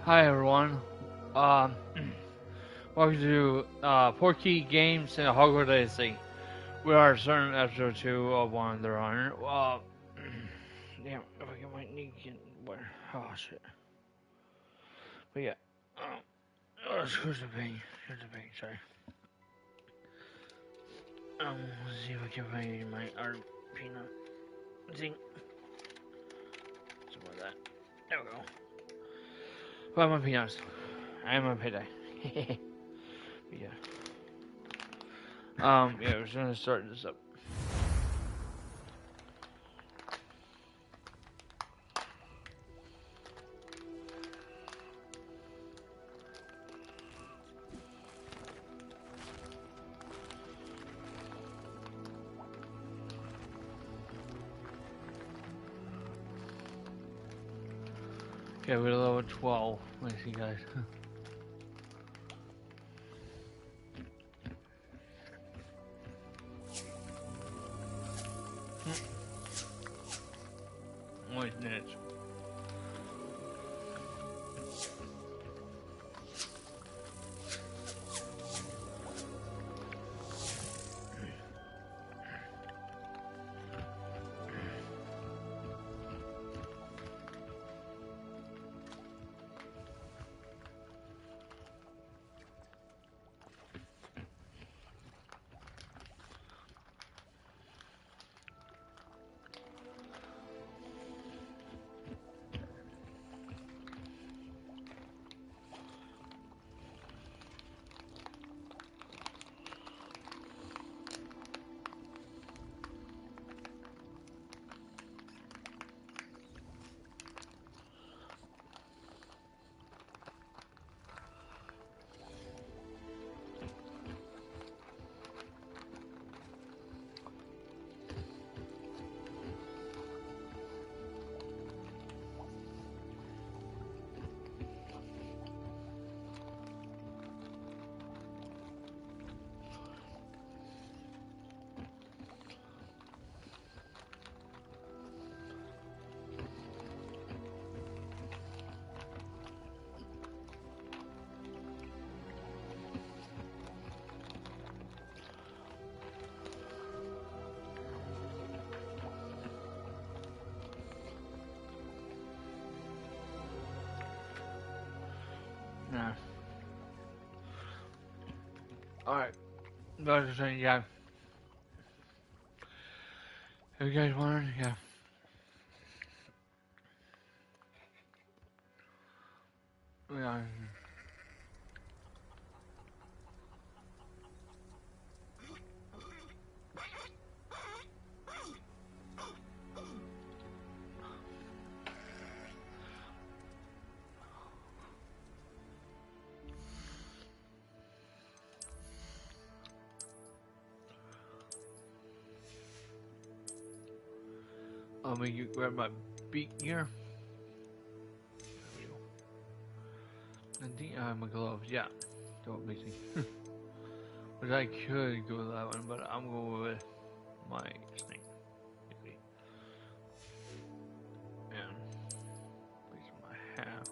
Hi everyone. Um, welcome to Portkey Games and Hogwarts Legacy. We are starting episode 2 of One Under Honor. Damn, if I get my knee get where? Oh shit. But yeah, excuse the pain. Sorry. Let's see if I can find my art peanut thing. Something like that. There we go. Find my peanuts. I am on payday. But yeah. Yeah, we're just gonna start this up. Okay, we're level 12. Let's see, guys. Only minutes. Nah. Alright. That's the thing, yeah. If you guys want, yeah. Yeah. Let me grab my beak here. I think I have my gloves, yeah. Don't missing. But I could go with that one, but I'm going with my snake. Maybe. And place my hat.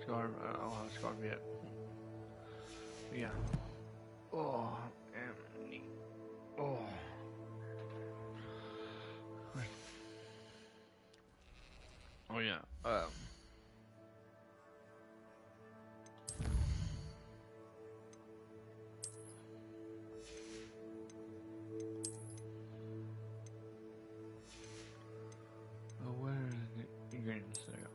Scarf, I don't have a scarf yet. Yeah. Oh, and neat. Oh. Oh yeah. Where are the ingredients there?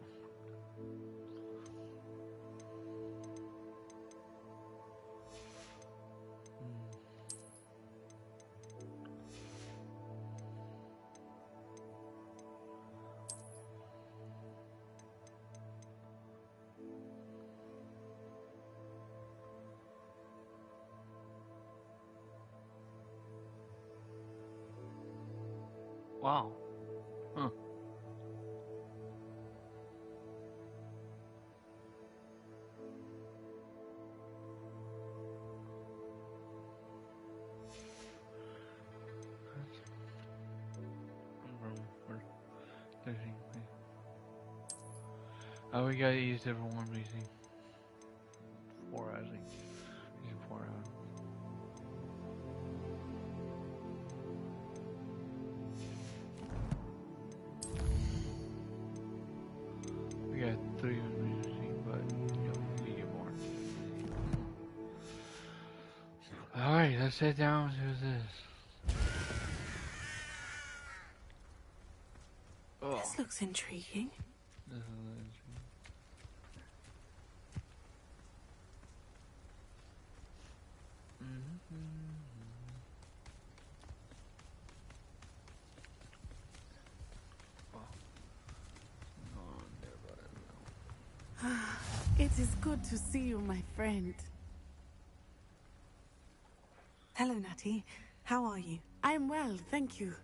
Wow. Huh. Oh, we gotta use everyone, basically. 4, I think. Use 4 out. We got 3 on music, but you know, we get more. Alright, let's head down to this. Oh. This looks intriguing. This is interesting. It is good to see you, my friend. Hello, Natty. How are you? I am well, thank you.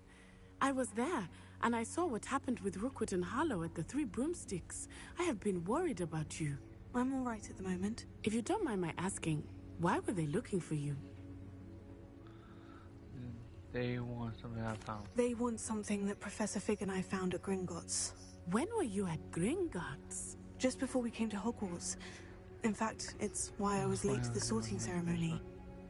I was there, and I saw what happened with Rookwood and Harlow at the Three Broomsticks. I have been worried about you. I'm all right at the moment. If you don't mind my asking, why were they looking for you? They want something I found. They want something that Professor Fig and I found at Gringotts. When were you at Gringotts? Just before we came to Hogwarts. In fact, it's why I was late to the sorting ceremony.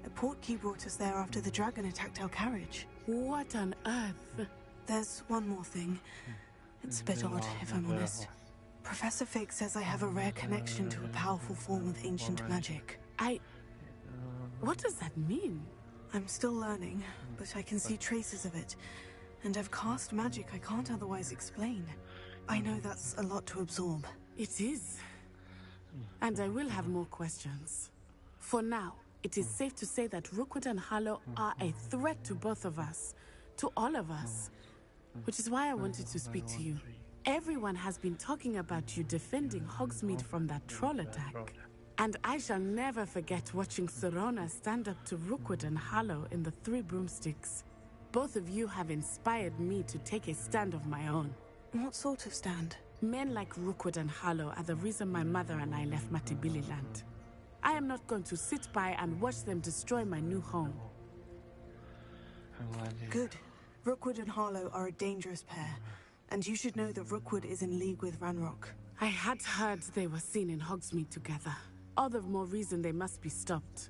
A Portkey brought us there after the dragon attacked our carriage. What on earth? There's one more thing. It's a bit odd, if I'm honest. Professor Fig says I have a rare connection to a powerful form of ancient magic. What does that mean? I'm still learning, but I can see traces of it. And I've cast magic I can't otherwise explain. I know that's a lot to absorb. It is. And I will have more questions. For now, it is safe to say that Rookwood and Harlow are a threat to both of us. To all of us. Which is why I wanted to speak to you. Everyone has been talking about you defending Hogsmeade from that troll attack. And I shall never forget watching Serona stand up to Rookwood and Harlow in the Three Broomsticks. Both of you have inspired me to take a stand of my own. What sort of stand? Men like Rookwood and Harlow are the reason my mother and I left Matibililand. I am not going to sit by and watch them destroy my new home. Good. Rookwood and Harlow are a dangerous pair. And you should know that Rookwood is in league with Ranrock. I had heard they were seen in Hogsmeade together. All the more reason they must be stopped.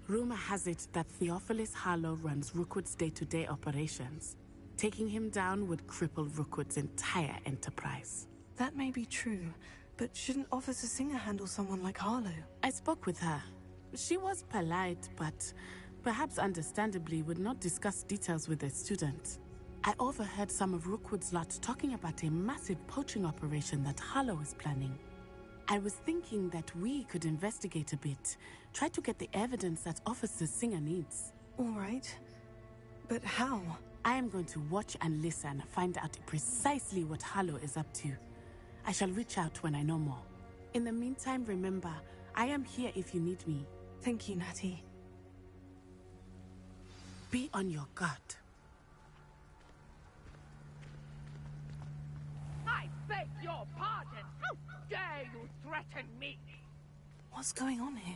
Rumor has it that Theophilus Harlow runs Rookwood's day-to-day operations. Taking him down would cripple Rookwood's entire enterprise. That may be true, but shouldn't Officer Singer handle someone like Harlow? I spoke with her. She was polite, but perhaps understandably would not discuss details with a student. I overheard some of Rookwood's lot talking about a massive poaching operation that Harlow is planning. I was thinking that we could investigate a bit, try to get the evidence that Officer Singer needs. All right. But how? I am going to watch and listen, find out precisely what Harlow is up to. I shall reach out when I know more. In the meantime, remember, I am here if you need me. Thank you, Natty. Be on your guard. I beg your pardon! How dare you threaten me? What's going on here?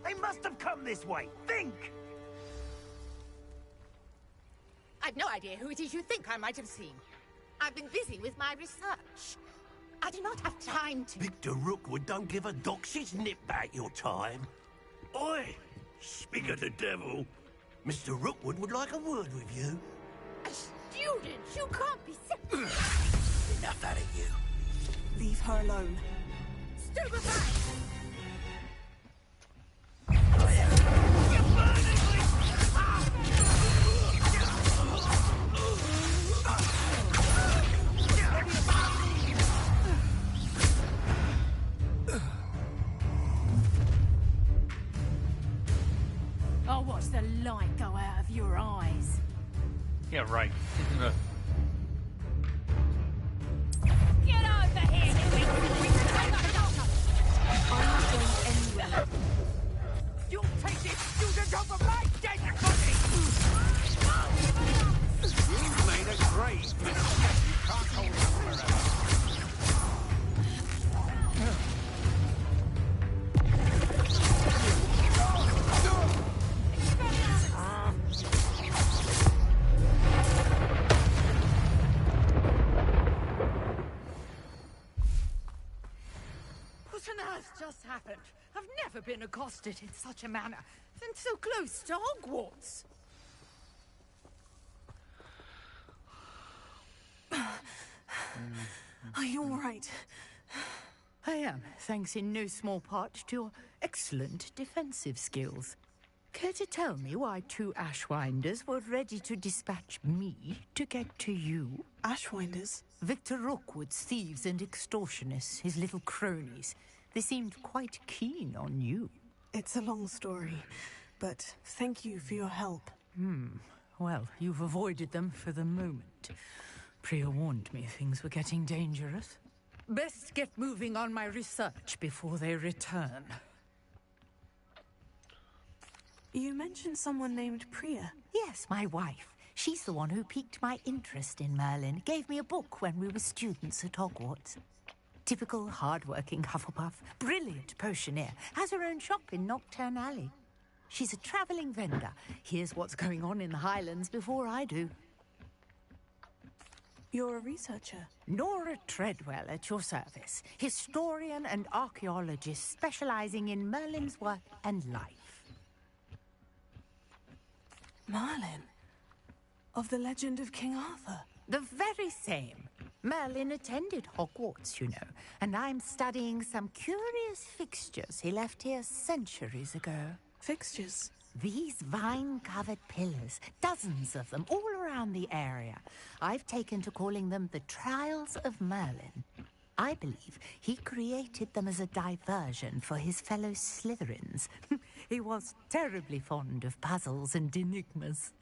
They must have come this way. Think! I've no idea who it is you think I might have seen. I've been busy with my research. I do not have time to... Victor Rookwood don't give a doxy's nip back your time. Oi! Speak of the devil. Mr. Rookwood would like a word with you. A student! You can't be sick! Enough out of you. Leave her alone. Stupefy! I'll watch the light go out of your eyes. Yeah, right. Get over here! I just happened? I've never been accosted in such a manner, and so close to Hogwarts. Are you all right? I am, thanks in no small part to your excellent defensive skills. Care to tell me why 2 Ashwinders were ready to dispatch me to get to you? Ashwinders? Victor Rookwood's thieves and extortionists, his little cronies. They seemed quite keen on you. It's a long story, but thank you for your help. Well, you've avoided them for the moment. Priya warned me things were getting dangerous. Best get moving on my research before they return. You mentioned someone named Priya. Yes, my wife. She's the one who piqued my interest in Merlin. Gave me a book when we were students at Hogwarts. Typical hard-working Hufflepuff. Brilliant potioneer. Has her own shop in Knockturn Alley. She's a travelling vendor. Hears what's going on in the Highlands before I do. You're a researcher. Nora Treadwell at your service. Historian and archaeologist specialising in Merlin's work and life. Merlin? Of the legend of King Arthur? The very same. Merlin attended Hogwarts, you know, and I'm studying some curious fixtures he left here centuries ago. Fixtures? These vine-covered pillars, dozens of them, all around the area. I've taken to calling them the Trials of Merlin. I believe he created them as a diversion for his fellow Slytherins. He was terribly fond of puzzles and enigmas.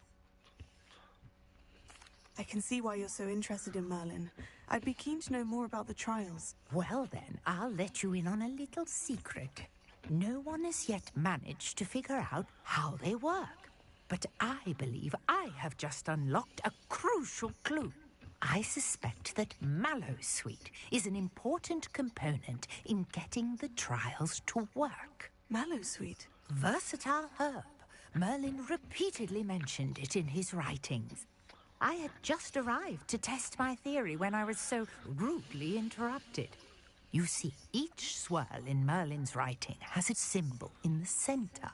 I can see why you're so interested in Merlin. I'd be keen to know more about the trials. Well then, I'll let you in on a little secret. No one has yet managed to figure out how they work. But I believe I have just unlocked a crucial clue. I suspect that Mallowsweet is an important component in getting the trials to work. Mallowsweet? Versatile herb. Merlin repeatedly mentioned it in his writings. I had just arrived to test my theory when I was so rudely interrupted. You see, each swirl in Merlin's writing has its symbol in the center.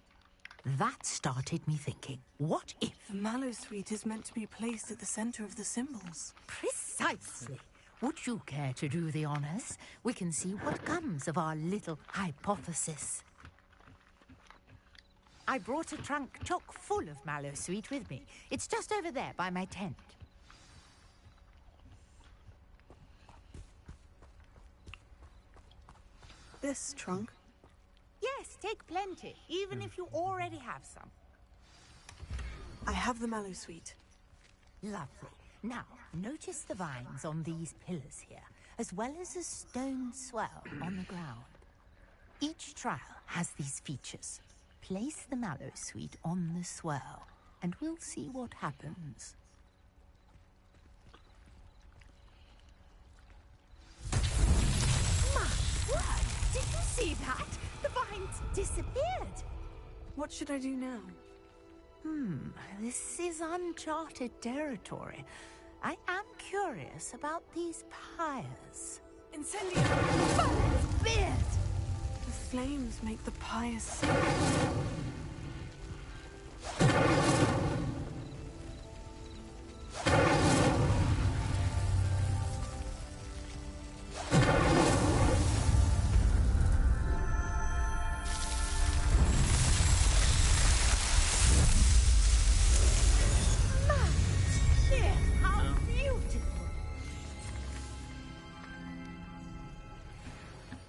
That started me thinking, what if... The Mallowsweet is meant to be placed at the center of the symbols. Precisely. Would you care to do the honors? We can see what comes of our little hypothesis. I brought a trunk chock full of Mallowsweet with me. It's just over there by my tent. This trunk? Yes, take plenty, even if you already have some. I have the Mallowsweet. Lovely. Now, notice the vines on these pillars here, as well as a stone swell on the ground. Each trial has these features. Place the Mallowsweet on the swirl, and we'll see what happens. My word! Did you see that? The vines disappeared! What should I do now? This is uncharted territory. I am curious about these pyres. Incendiary! Merlin's beard! The flames make the pyres sing.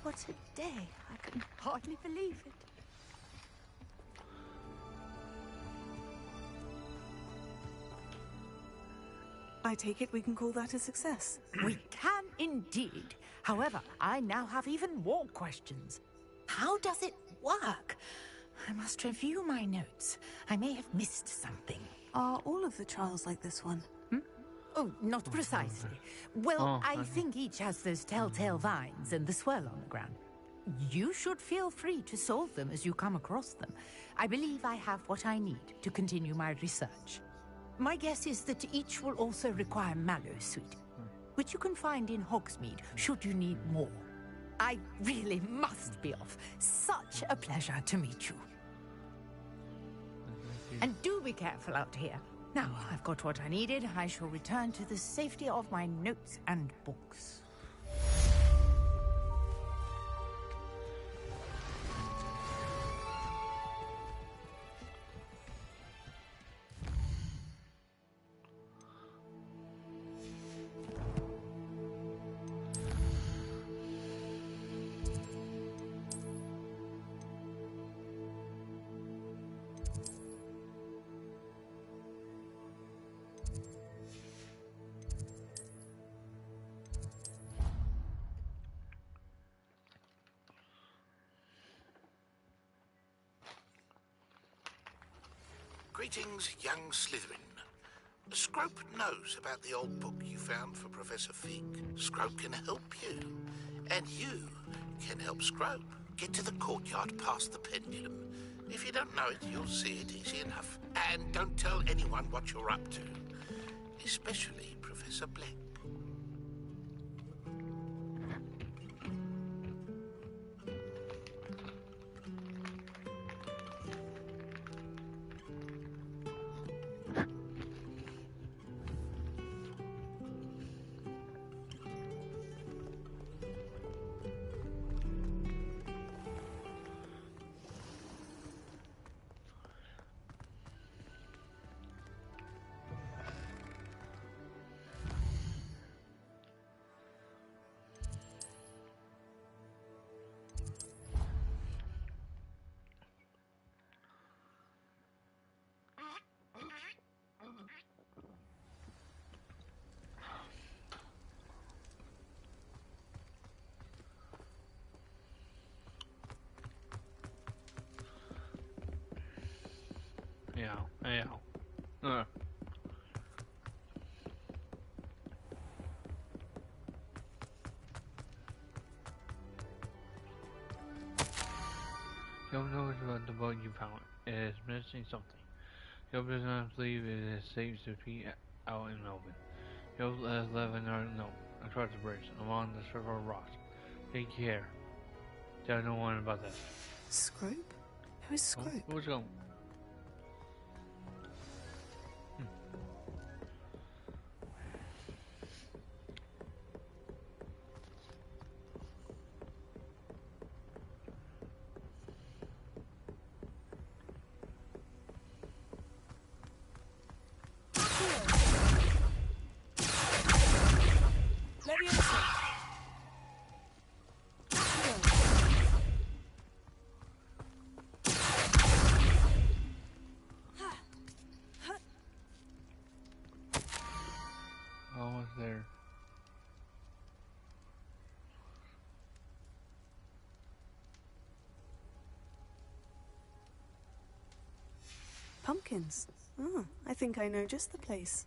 What a day. I can hardly believe it. I take it we can call that a success. We can indeed. However, I now have even more questions. How does it work? I must review my notes. I may have missed something. Are all of the trials like this one? Oh, not precisely. Well, I think each has those telltale vines and the swirl on the ground. You should feel free to solve them as you come across them. I believe I have what I need to continue my research. My guess is that each will also require Mallowsweet, which you can find in Hogsmeade should you need more. I really must be off. Such a pleasure to meet you. And do be careful out here. Now, I've got what I needed. I shall return to the safety of my notes and books. Greetings, young Slytherin. Scrope knows about the old book you found for Professor Fig. Scrope can help you, and you can help Scrope. Get to the courtyard past the pendulum. If you don't know it, you'll see it easy enough. And don't tell anyone what you're up to, especially Professor Black. Yeah. Job knows about the bug you found. It is missing something. Job does not believe it is safe to be out in Melbourne. Job has left another note across the bridge along the circle of rocks. Take care. Tell no one about that. Scrope? Who is Scrope? Who's going? Almost there. Pumpkins. Oh, I think I know just the place.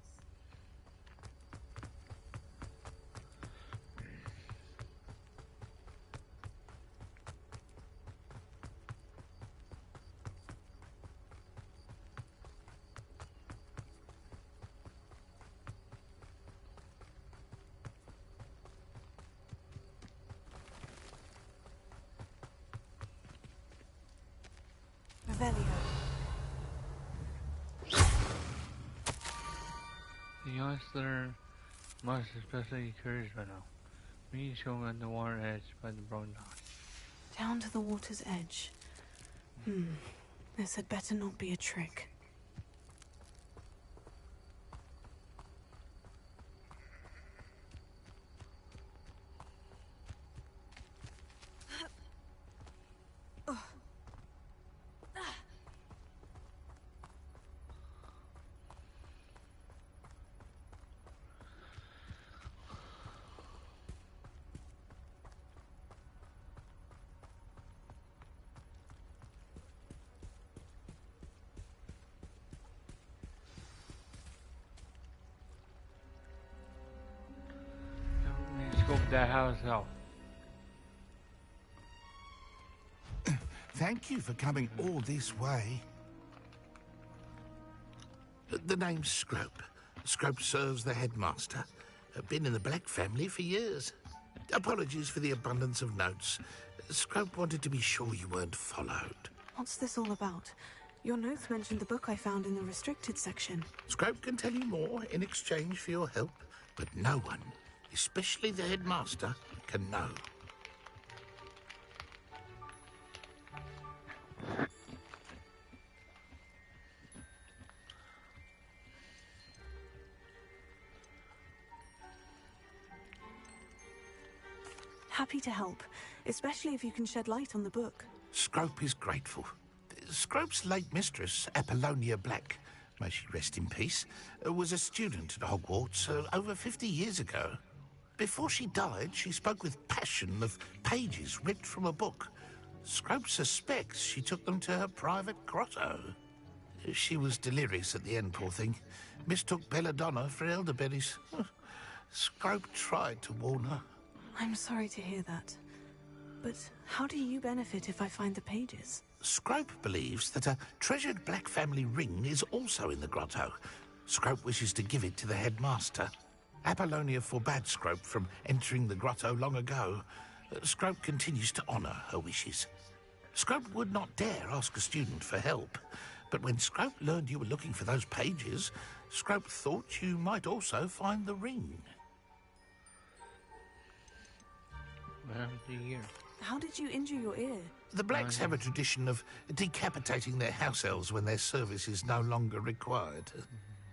The youngster must especially curious by now. Me showing at the water edge by the brown dock. Down to the water's edge. This had better not be a trick. Scope that house out. Thank you for coming all this way. The name's Scrope. Scrope serves the headmaster. Been in the Black family for years. Apologies for the abundance of notes. Scrope wanted to be sure you weren't followed. What's this all about? Your notes mentioned the book I found in the restricted section. Scrope can tell you more in exchange for your help, but no one, especially the headmaster, can know. Happy to help, especially if you can shed light on the book. Scrope is grateful. Scrope's late mistress, Apollonia Black, may she rest in peace, was a student at Hogwarts over 50 years ago. Before she died, she spoke with passion of pages ripped from a book. Scrope suspects she took them to her private grotto. She was delirious at the end, poor thing. Mistook belladonna for elderberries. Scrope tried to warn her. I'm sorry to hear that. But how do you benefit if I find the pages? Scrope believes that a treasured Black family ring is also in the grotto. Scrope wishes to give it to the headmaster. Apollonia forbade Scrope from entering the grotto long ago. Scrope continues to honour her wishes. Scrope would not dare ask a student for help, but when Scrope learned you were looking for those pages, Scrope thought you might also find the ring. How did you injure your ear? The Blacks have a tradition of decapitating their house elves when their service is no longer required.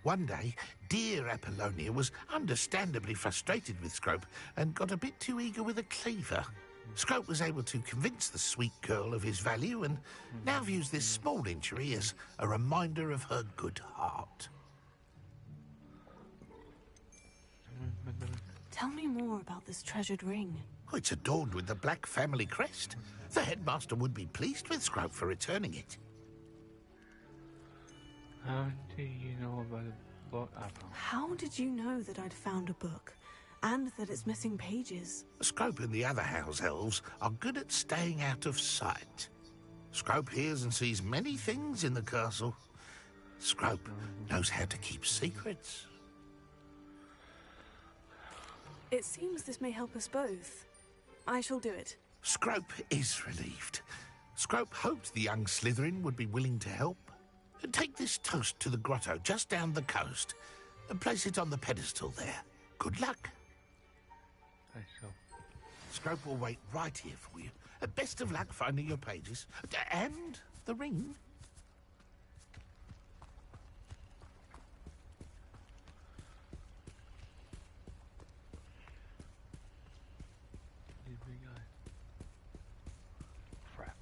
One day, dear Apollonia was understandably frustrated with Scrope and got a bit too eager with a cleaver. Scrope was able to convince the sweet girl of his value and now views this small injury as a reminder of her good heart. Tell me more about this treasured ring. Oh, it's adorned with the Black family crest. The headmaster would be pleased with Scrope for returning it. How do you know about the book? How did you know that I'd found a book? And that it's missing pages? Scrope and the other house elves are good at staying out of sight. Scrope hears and sees many things in the castle. Scrope knows how to keep secrets. It seems this may help us both. I shall do it. Scrope is relieved. Scrope hoped the young Slytherin would be willing to help. Take this toast to the grotto just down the coast and place it on the pedestal there. Good luck. Thanks, so. Scrope will wait right here for you. Best of luck finding your pages. And the ring. Crap.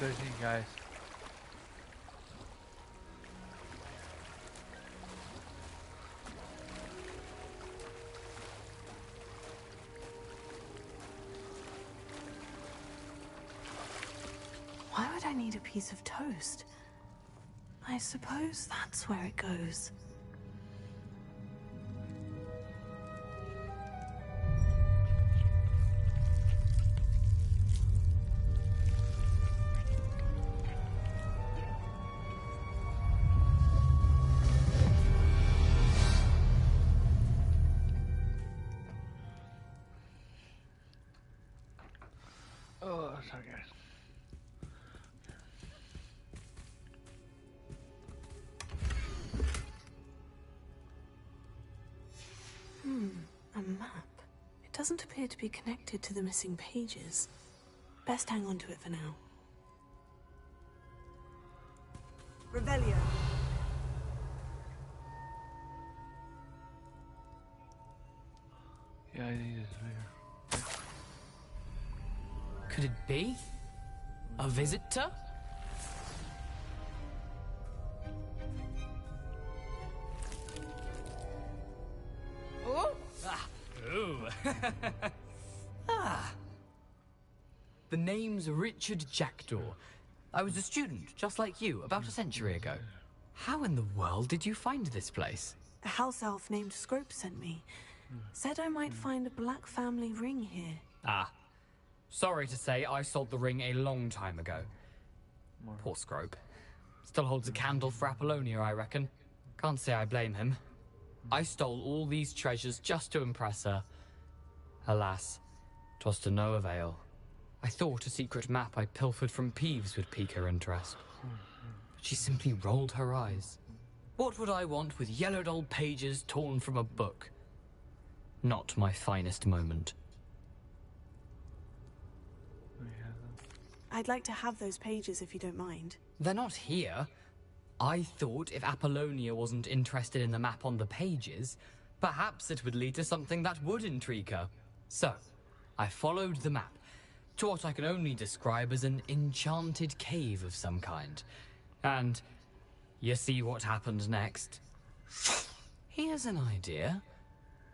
good to you guys. Why would I need a piece of toast? I suppose that's where it goes. Oh, sorry guys. A map. It doesn't appear to be connected to the missing pages. Best hang on to it for now. Revelio. Yeah, I need this here. Could it be? A visitor? Oh! Ah. Ooh. Ah. The name's Richard Jackdaw. I was a student, just like you, about a century ago. How in the world did you find this place? A house elf named Scrope sent me. Said I might find a black family ring here. Ah. Sorry to say, I sold the ring a long time ago. Poor Scrope. Still holds a candle for Apollonia, I reckon. Can't say I blame him. I stole all these treasures just to impress her. Alas, 'twas to no avail. I thought a secret map I pilfered from Peeves would pique her interest. But she simply rolled her eyes. What would I want with yellowed old pages torn from a book? Not my finest moment. I'd like to have those pages if you don't mind. They're not here. I thought if Apollonia wasn't interested in the map on the pages, perhaps it would lead to something that would intrigue her. So, I followed the map to what I can only describe as an enchanted cave of some kind. And you see what happened next? Here's an idea.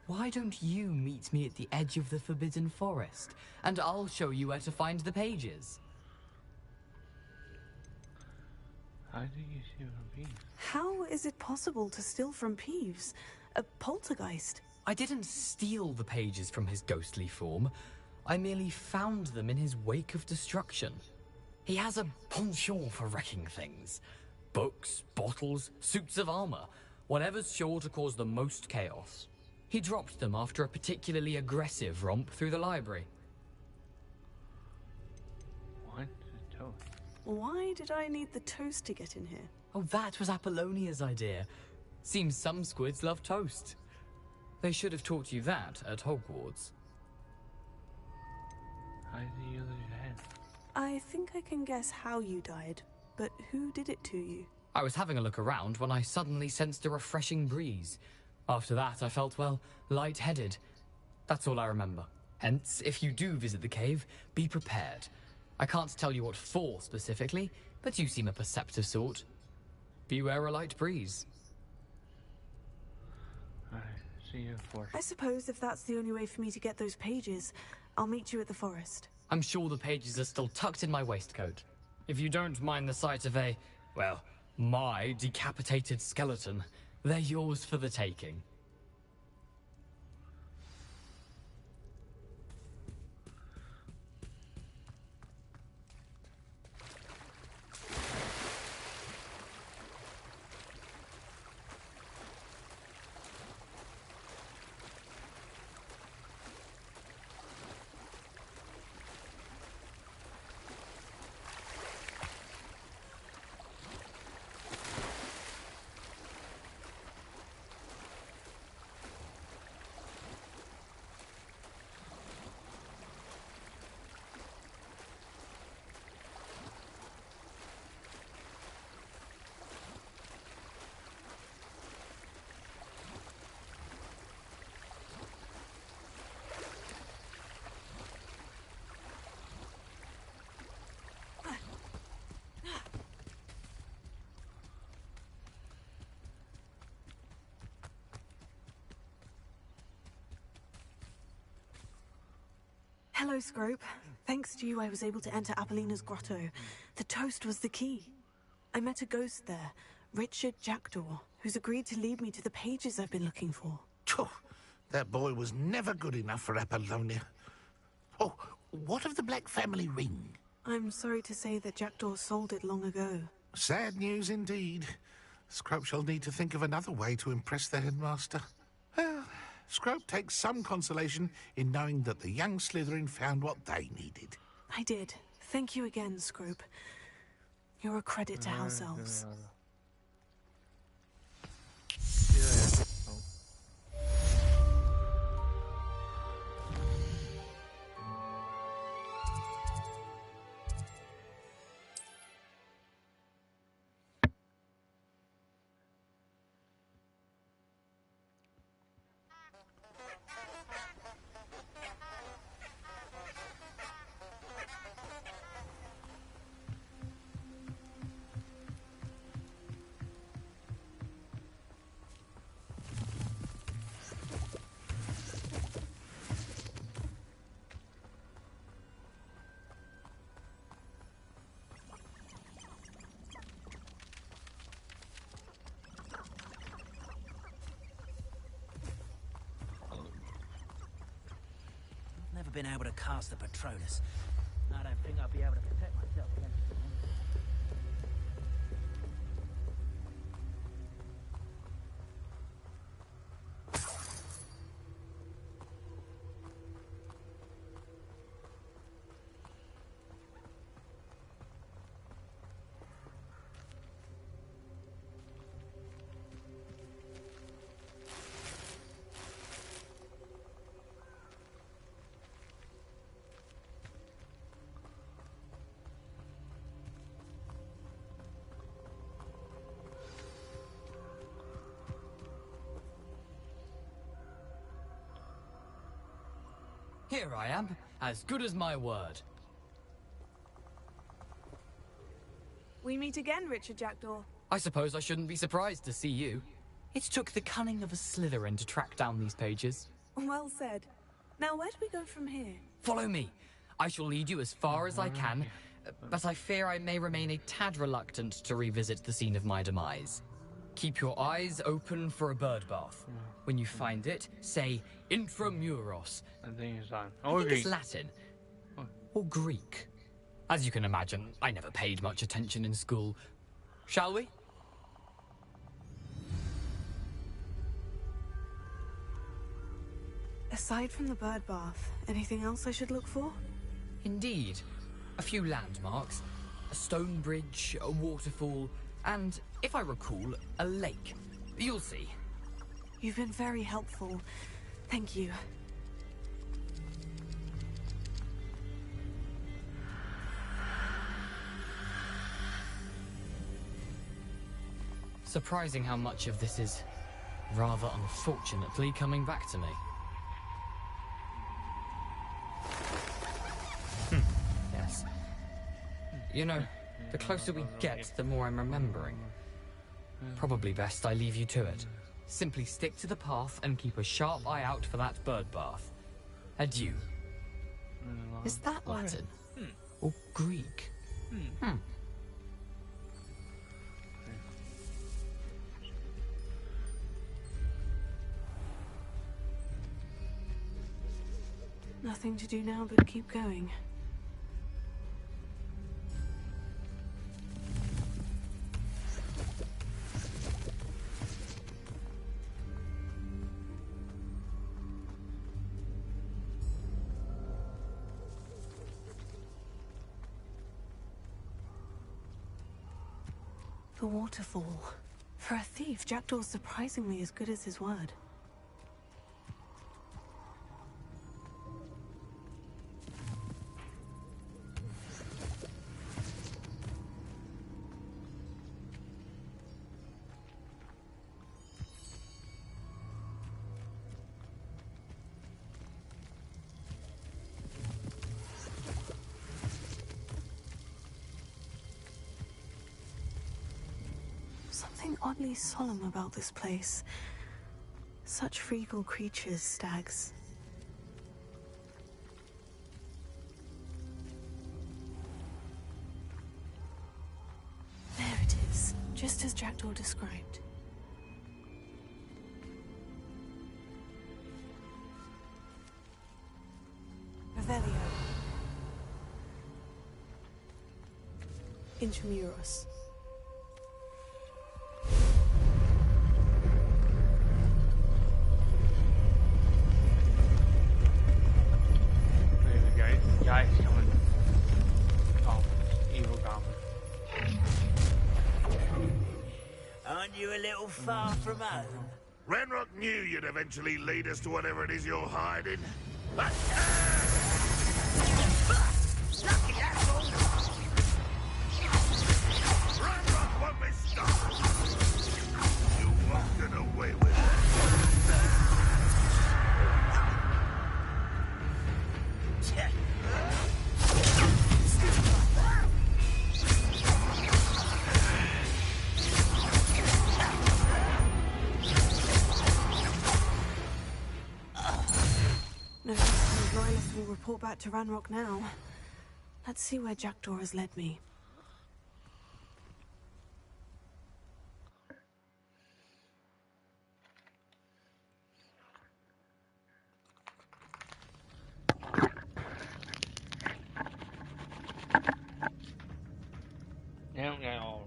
Why don't you meet me at the edge of the Forbidden Forest, and I'll show you where to find the pages. How did you see from Peeves? How is it possible to steal from Peeves? A poltergeist? I didn't steal the pages from his ghostly form. I merely found them in his wake of destruction. He has a penchant for wrecking things. Books, bottles, suits of armor, whatever's sure to cause the most chaos. He dropped them after a particularly aggressive romp through the library. What? The toast. Why did I need the toast to get in here? Oh, that was Apollonia's idea. Seems some squids love toast. They should have taught you that at Hogwarts. How did you lose your head? I think I can guess how you died, but who did it to you? I was having a look around when I suddenly sensed a refreshing breeze. After that, I felt, well, lightheaded. That's all I remember. Hence, if you do visit the cave, be prepared. I can't tell you what for specifically, but you seem a perceptive sort. Beware a light breeze. Alright, see you for. I suppose if that's the only way for me to get those pages, I'll meet you at the forest. I'm sure the pages are still tucked in my waistcoat. If you don't mind the sight of a, well, my decapitated skeleton, they're yours for the taking. Hello, Scrope. Thanks to you, I was able to enter Apollina's grotto. The toast was the key. I met a ghost there, Richard Jackdaw, who's agreed to lead me to the pages I've been looking for. Phew, that boy was never good enough for Apollonia. Oh, what of the Black family ring? I'm sorry to say that Jackdaw sold it long ago. Sad news indeed. Scrope shall need to think of another way to impress the headmaster. Well, Scrope takes some consolation in knowing that the young Slytherin found what they needed. I did. Thank you again, Scrope. You're a credit to House Elves. Never been able to cast the Patronus. I don't think I'll be able to protect myself against it. Here I am, as good as my word. We meet again, Richard Jackdaw. I suppose I shouldn't be surprised to see you. It took the cunning of a Slytherin to track down these pages. Well said. Now, where do we go from here? Follow me. I shall lead you as far as I can, but I fear I may remain a tad reluctant to revisit the scene of my demise. Keep your eyes open for a bird bath. When you find it, say intramuros. I think it's on. I think it's Latin. Or Greek. As you can imagine, I never paid much attention in school. Shall we? Aside from the bird bath, anything else I should look for? Indeed. A few landmarks. A stone bridge, a waterfall, and, if I recall, a lake. You'll see. You've been very helpful. Thank you. Surprising how much of this is, rather unfortunately, coming back to me. Yes. You know, the closer we get, the more I'm remembering. Probably best I leave you to it. Simply stick to the path and keep a sharp eye out for that bird bath. Adieu. Is that Latin? Or Greek? Nothing to do now but keep going. The waterfall. For a thief, Jackdaw's surprisingly as good as his word. Something oddly solemn about this place. Such regal creatures, stags. Just as Jackdaw described. Revelio. Intramuros. Guys coming. Oh, evil goblin. Aren't you a little far from home? Ranrock knew you'd eventually lead us to whatever it is you're hiding. Lucky asshole! Ranrock won't be stopped! You won't get away with it. No, the Royalists will report back to Ranrock now. Let's see where Jackdaw has led me. No.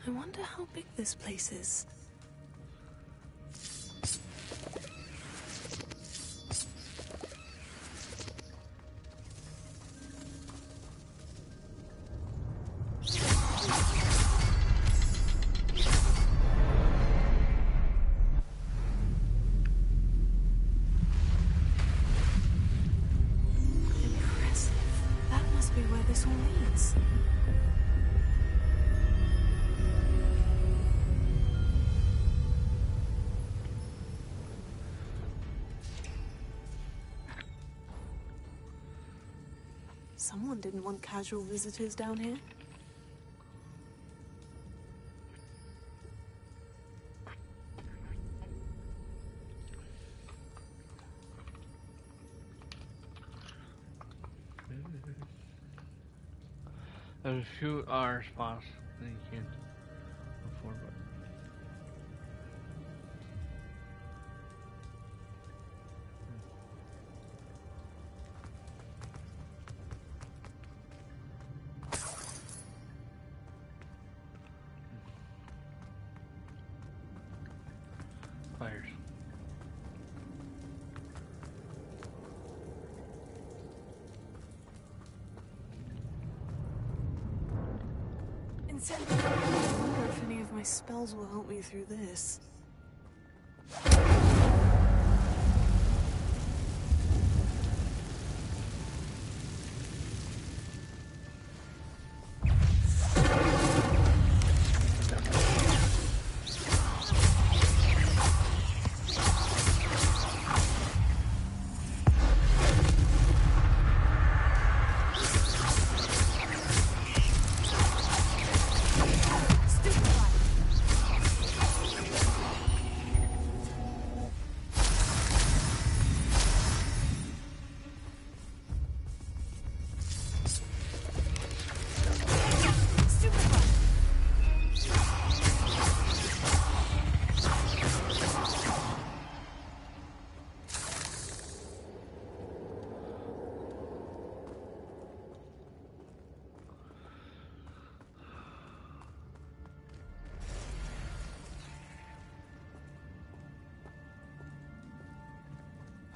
I wonder how big this place is. Impressive. That must be where this all leads. Someone didn't want casual visitors down here. There's a few R spots that you can afford, but fires. I wonder if any of my spells will help me through this.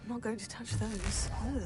I'm not going to touch those. Ugh.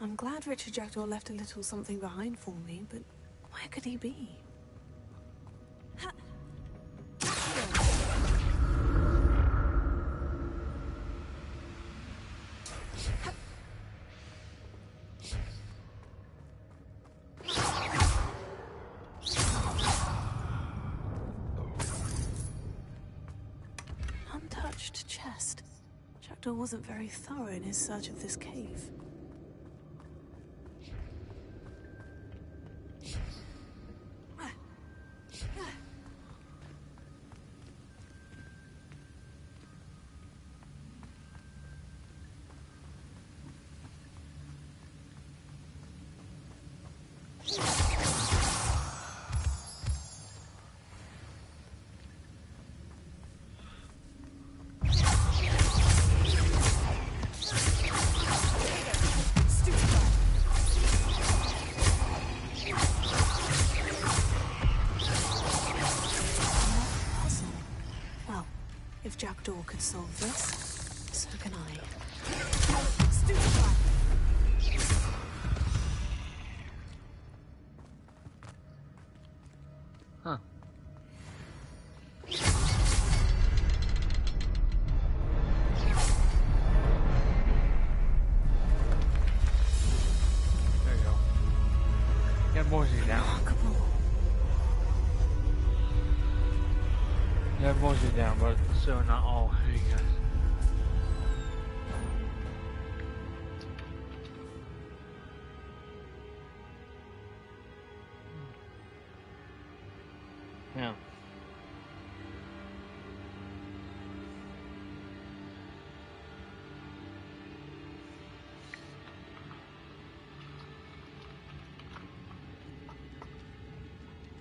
I'm glad Richard Jackdaw left a little something behind for me, but where could he be? Untouched chest. Jackdaw wasn't very thorough in his search of this cave. Jackdaw could solve this, so can I. Huh. There you go. Get Mosey down. Yeah, Mosey down, but still not all you guys. Yeah.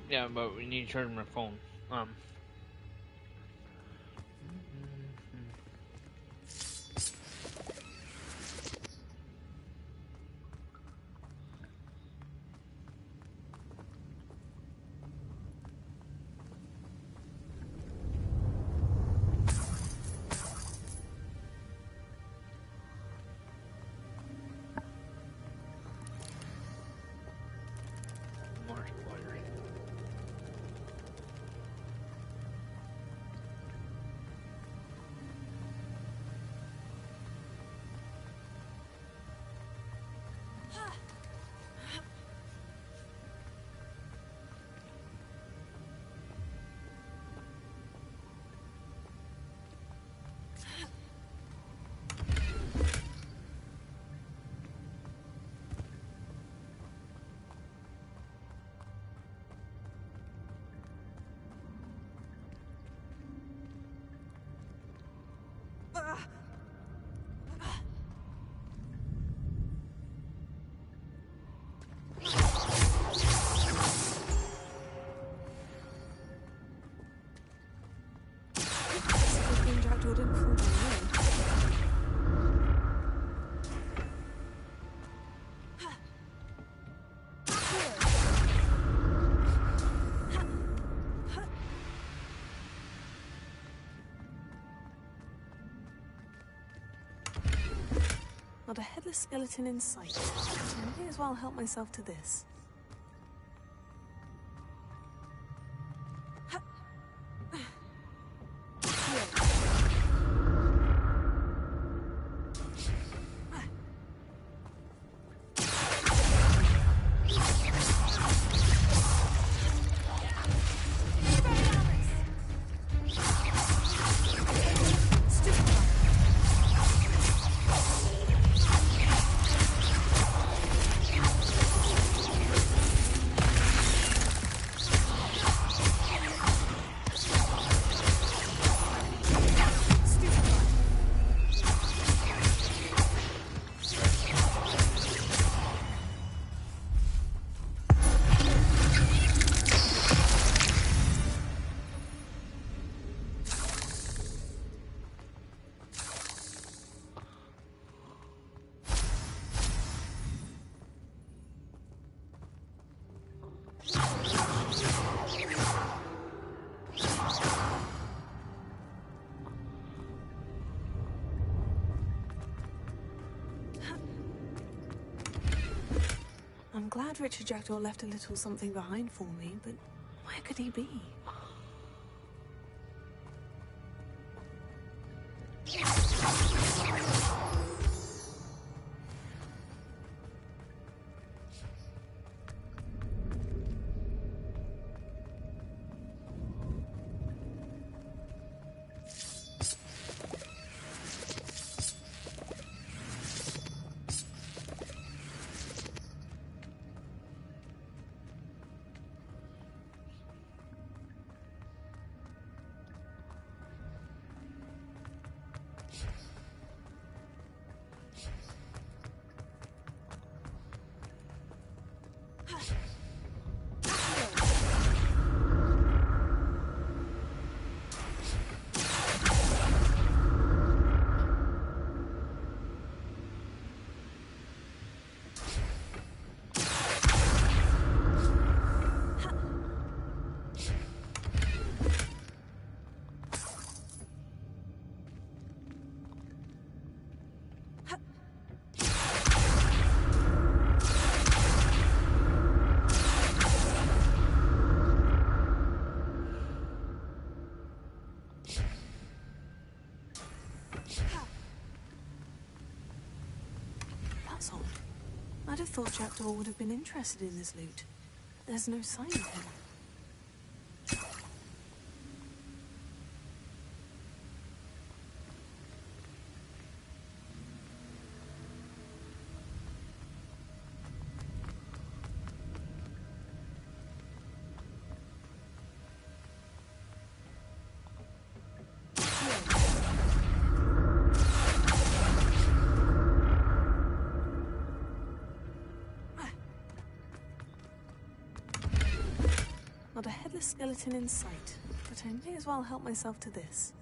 Yeah, but we need to charge my phone. Not a headless skeleton in sight. I may as well help myself to this. I'm glad Richard Jackdaw left a little something behind for me, but where could he be? That's odd. I'd have thought Jackdaw would have been interested in this loot. There's no sign of him. Not a headless skeleton in sight, but I may as well help myself to this.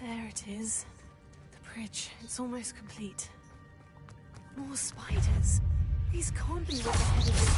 There it is. The bridge. It's almost complete. More spiders. These can't be what the head of this.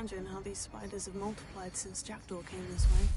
Imagine how these spiders have multiplied since Jackdaw came this way.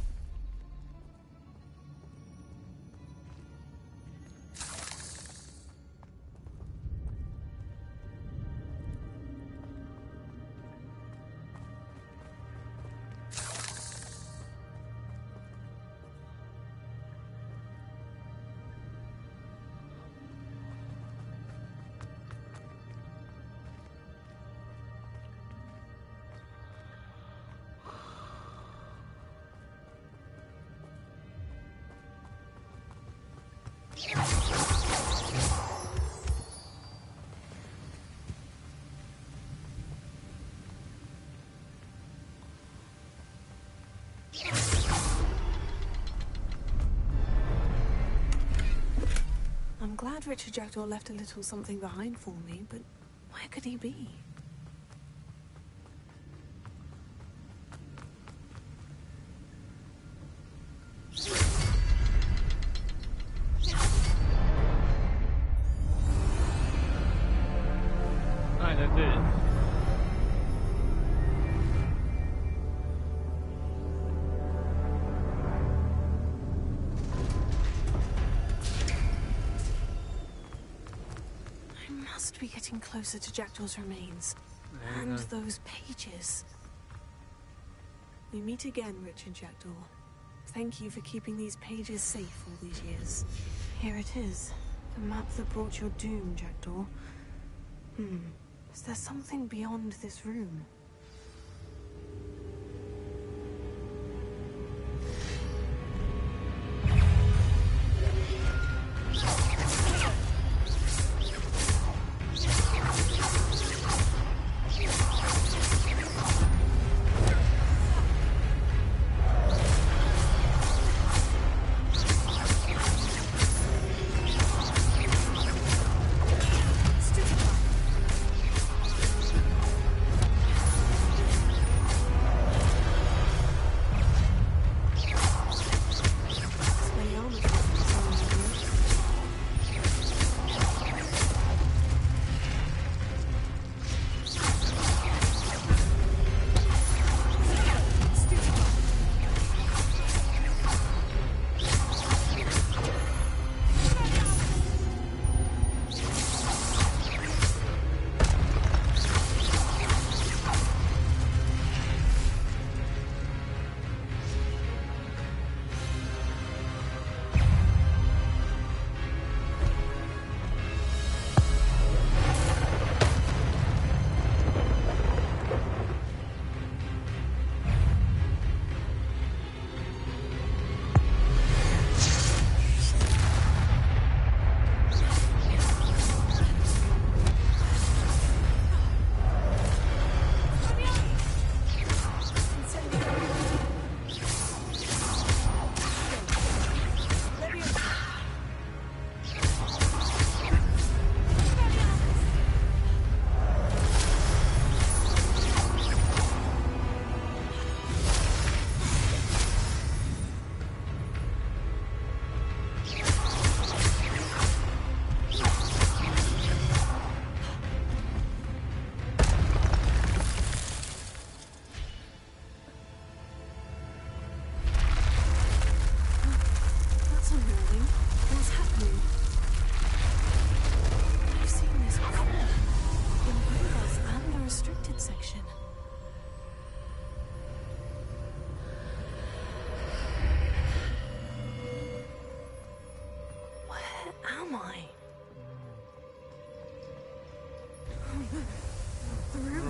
I'm glad Richard Jackdaw left a little something behind for me, but where could he be? Alright, that did it. Must be getting closer to Jackdaw's remains. And those pages. We meet again, Richard Jackdaw. Thank you for keeping these pages safe all these years. Here it is. The map that brought your doom, Jackdaw. Is there something beyond this room?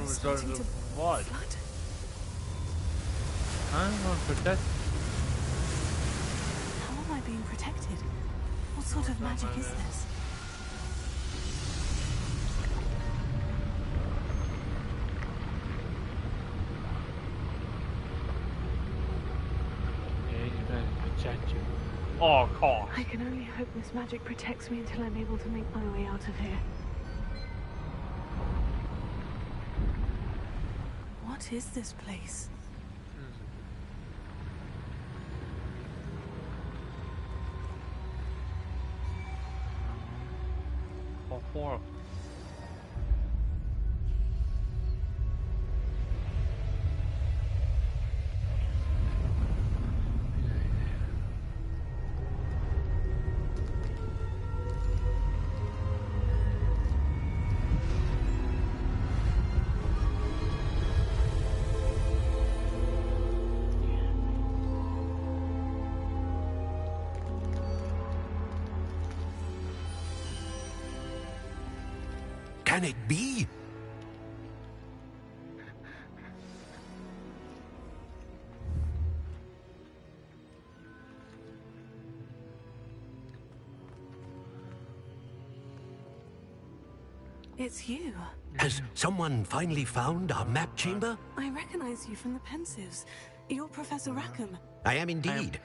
Starting to what? I'm protected. How am I being protected? What sort of magic is this? Yeah, he's going to protect you. Oh, God. I can only hope this magic protects me until I'm able to make my way out of here. What is this place? Horrible. Can it be? It's you. Has someone finally found our map chamber? I recognize you from the Pensives. You're Professor Rackham. I am indeed.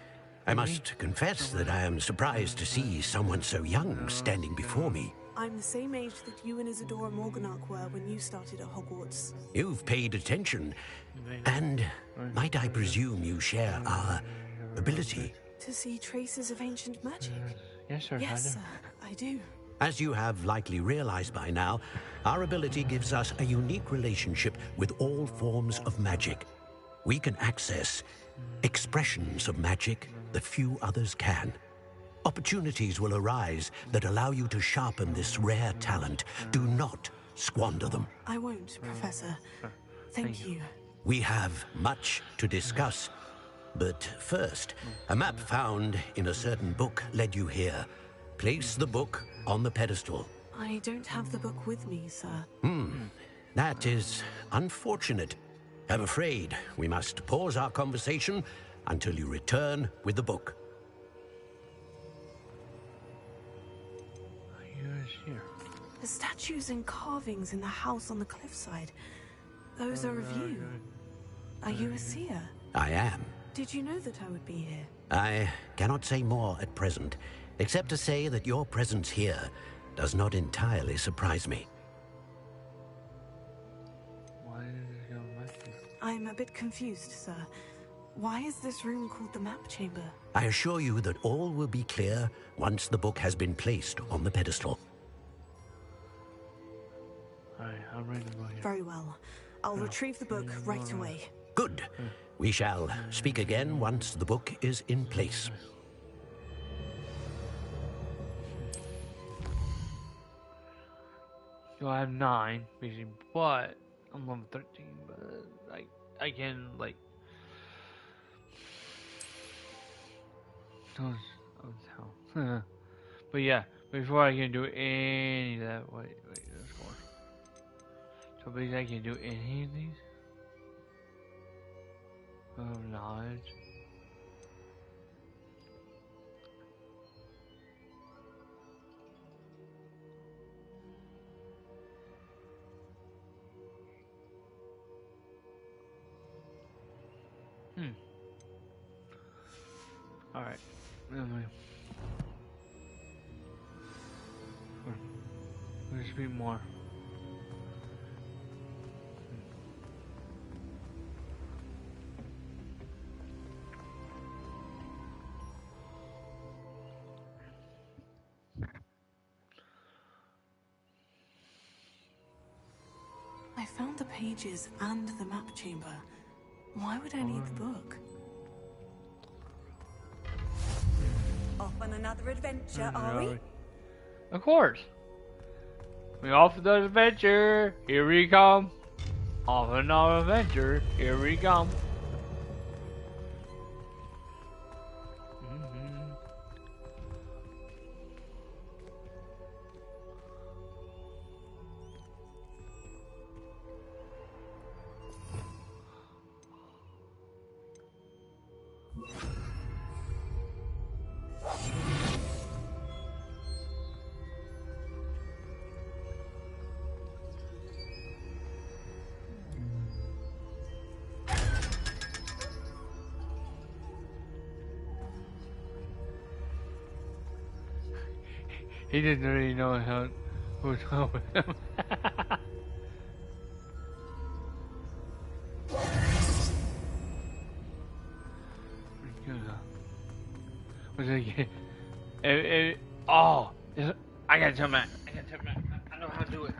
I must confess that I am surprised to see someone so young standing before me. I'm the same age that you and Isadora Morganach were when you started at Hogwarts. You've paid attention, and might I presume you share our ability? To see traces of ancient magic? Yes, sir. Yes, sir, I do. As you have likely realized by now, our ability gives us a unique relationship with all forms of magic. We can access expressions of magic that few others can. Opportunities will arise that allow you to sharpen this rare talent. Do not squander them. I won't, Professor. Thank you. We have much to discuss. But first, a map found in a certain book led you here. Place the book on the pedestal. I don't have the book with me, sir. That is unfortunate. I'm afraid we must pause our conversation until you return with the book. Here. The statues and carvings in the house on the cliffside. Those are of you. Are you a seer? I am. Did you know that I would be here? I cannot say more at present, except to say that your presence here does not entirely surprise me. Why did it go back here? I'm a bit confused, sir. Why is this room called the map chamber? I assure you that all will be clear once the book has been placed on the pedestal. Alright, I'll read the book here. Very well. I'll retrieve the book right away. Good. We shall speak again once the book is in place. So I have 9, basically, but I'm level 13, but I can, like... But yeah, before I can do any of that, wait, let's go on. So basically I can do any of these? Knowledge. Alright. There's be more. I found the pages and the map chamber. Why would I need the book? Off on another adventure, are we? Of course. We off the adventure. Here we come. Off another adventure. Here we come. He didn't really know how who was helping him. What's it again? Oh, I gotta tell Matt. I know how to do it.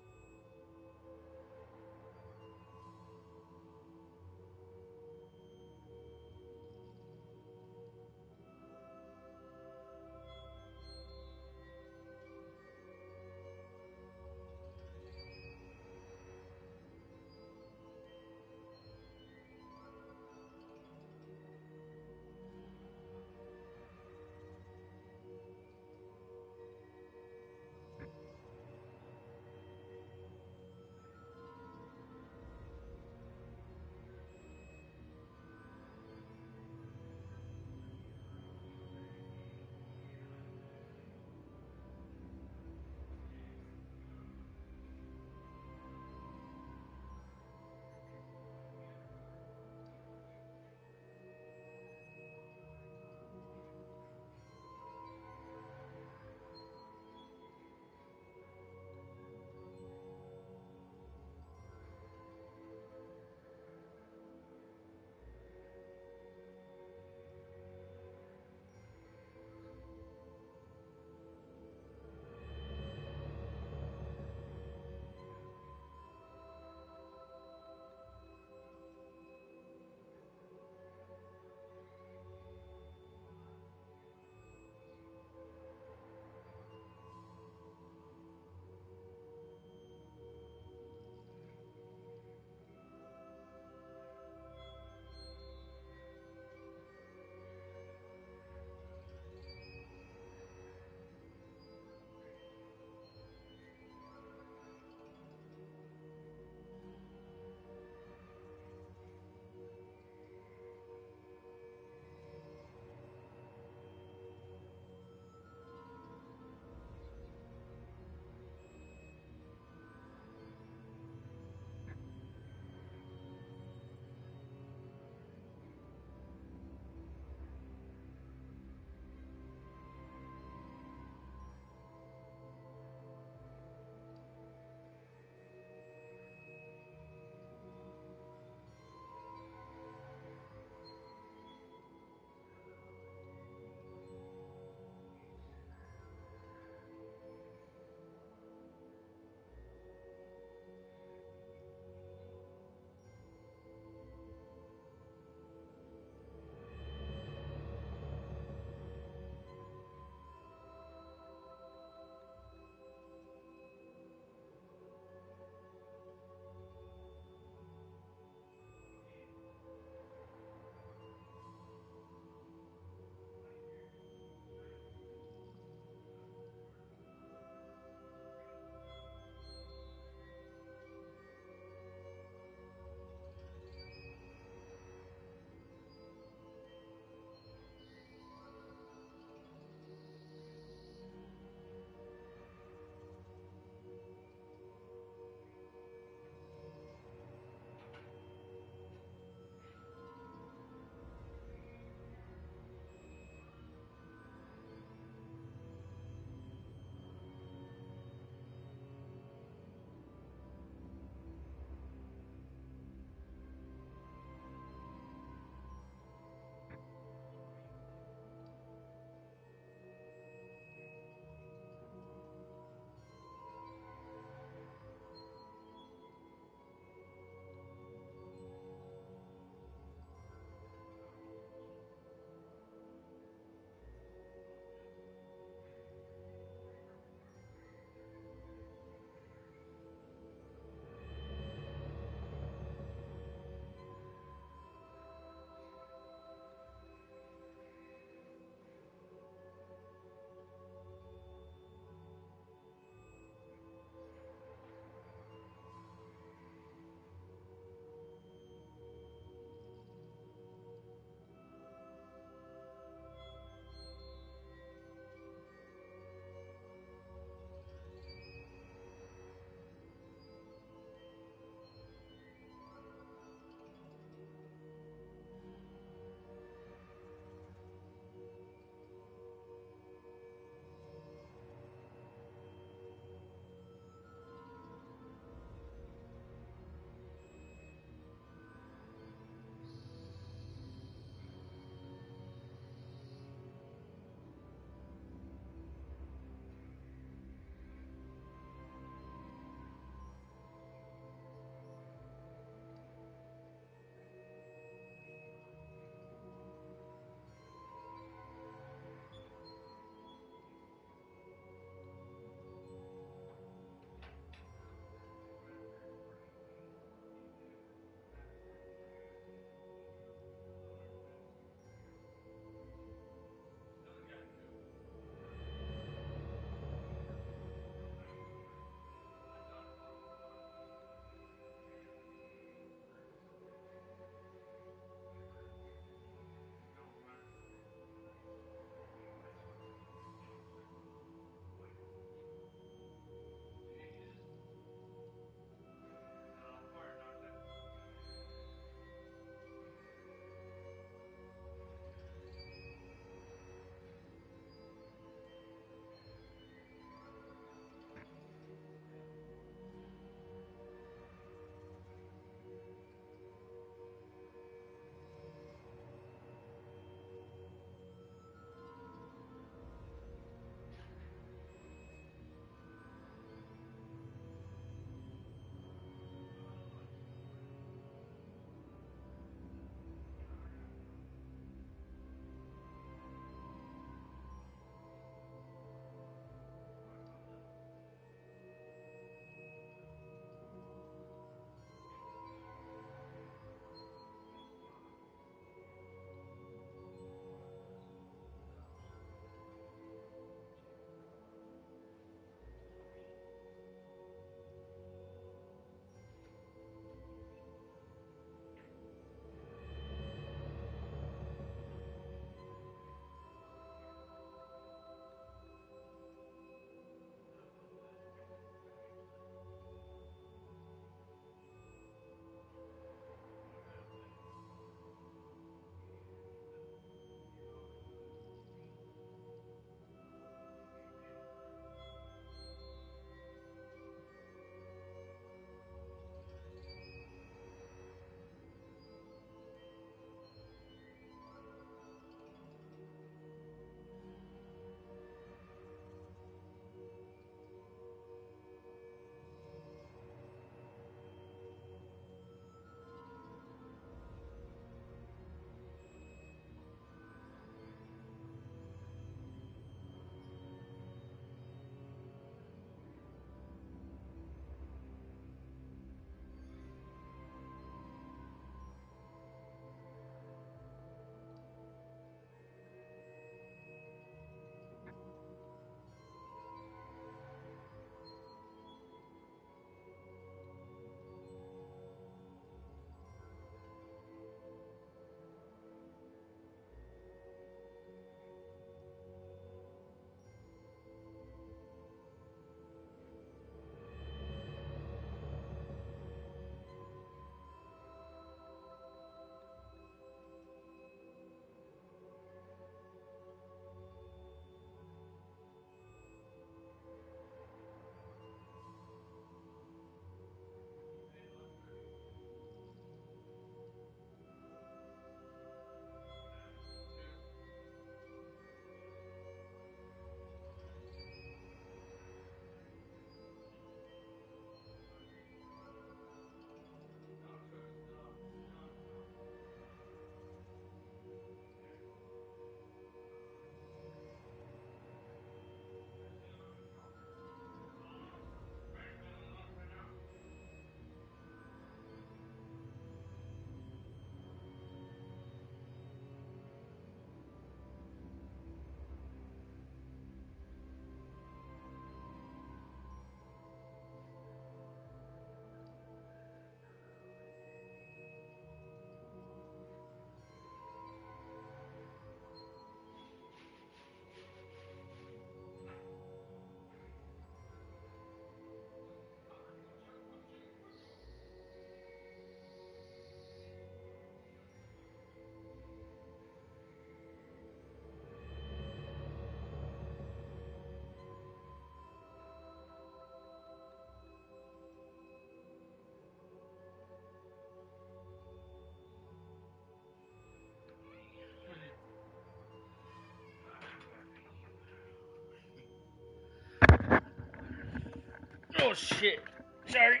Oh shit! Sorry.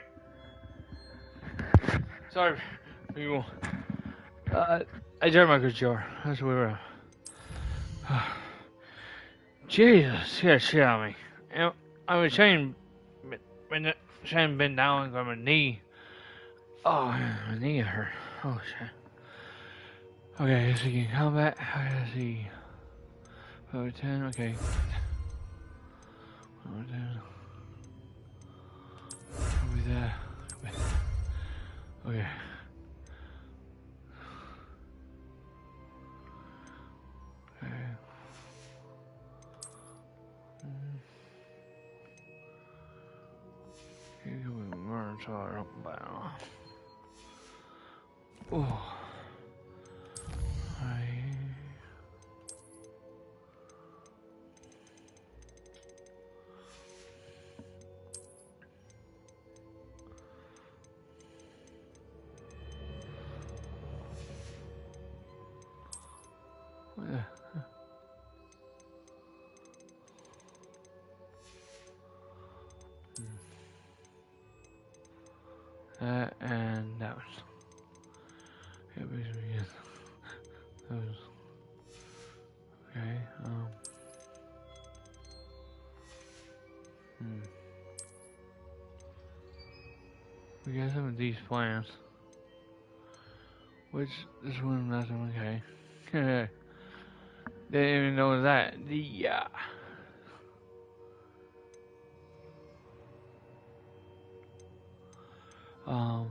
Sorry, people. I turned my controller. That's where we're at. Jesus, scared shit out of me. You know, I was trying to bend down and grab my knee. Oh, my knee hurt. Oh shit. Okay, let's see. Combat. Let's see. 10. Okay. 10. Copy that. Okay. Okay. Oh. And that was. Yeah, basically, yes. That was. Okay, We got some of these plans. Which, this one, that's okay. Didn't even know that. Yeah. Oh.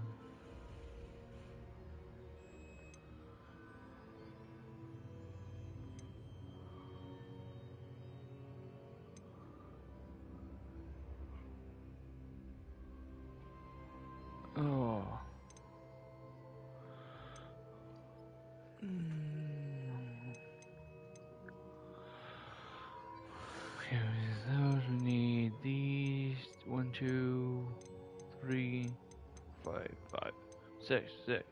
Okay, those we need these 1, 2, 3, 5, 5, 6, 6.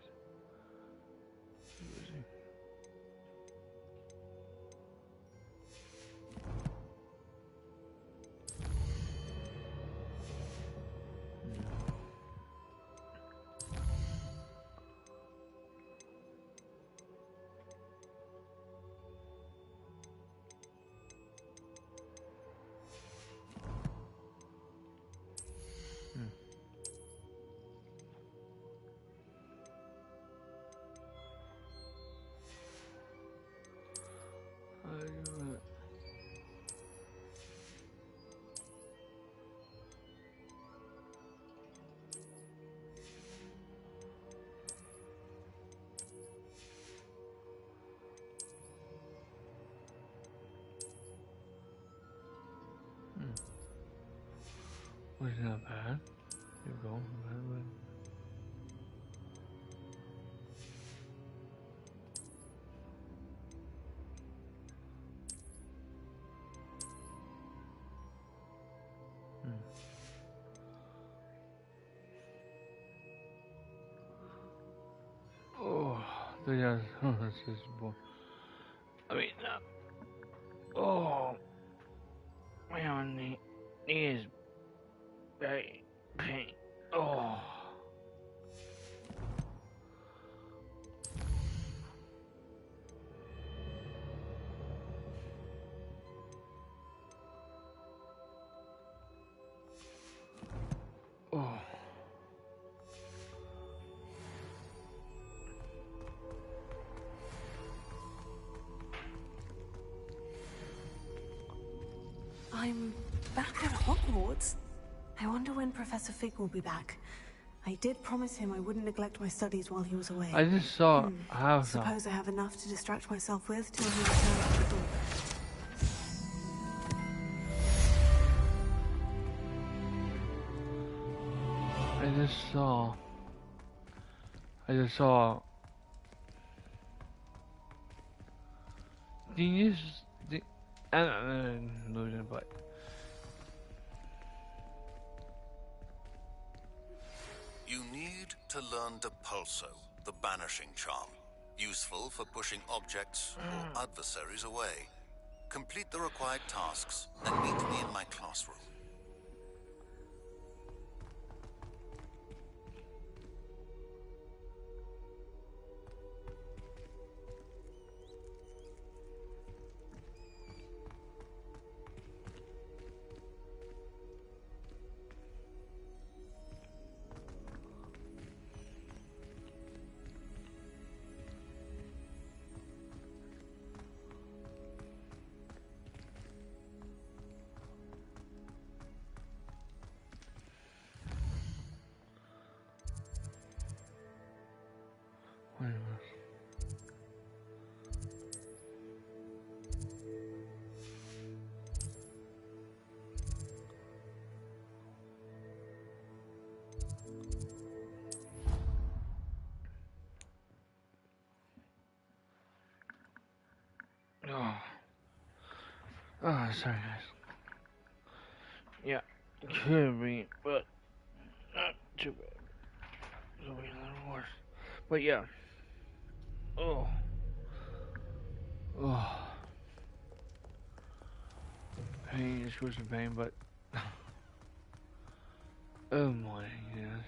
Was not bad. You go. Oh, yeah. This is boy. I mean, oh, my knee is very pain. Oh. Oh. I'm back at Hogwarts. I wonder when Professor Fig will be back. I did promise him I wouldn't neglect my studies while he was away. I just saw how. Suppose I have enough to distract myself with till he returns to the door. I just saw. I'm losing, but. You need to learn Depulso, the banishing charm. Useful for pushing objects or adversaries away. Complete the required tasks and meet me in my classroom. Oh. Oh, sorry guys. Yeah, it could be, but not too bad. It'll be a little worse. But yeah. Oh. Oh. Pain, excruciating pain, but oh my god.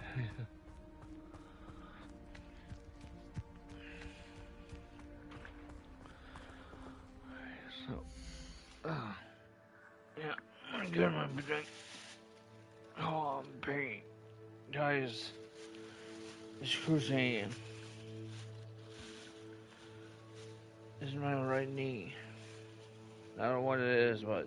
So, yeah, I'm good, my drink. Oh, I'm pain. Guys, excruciating. This is my right knee. I don't know what it is, but.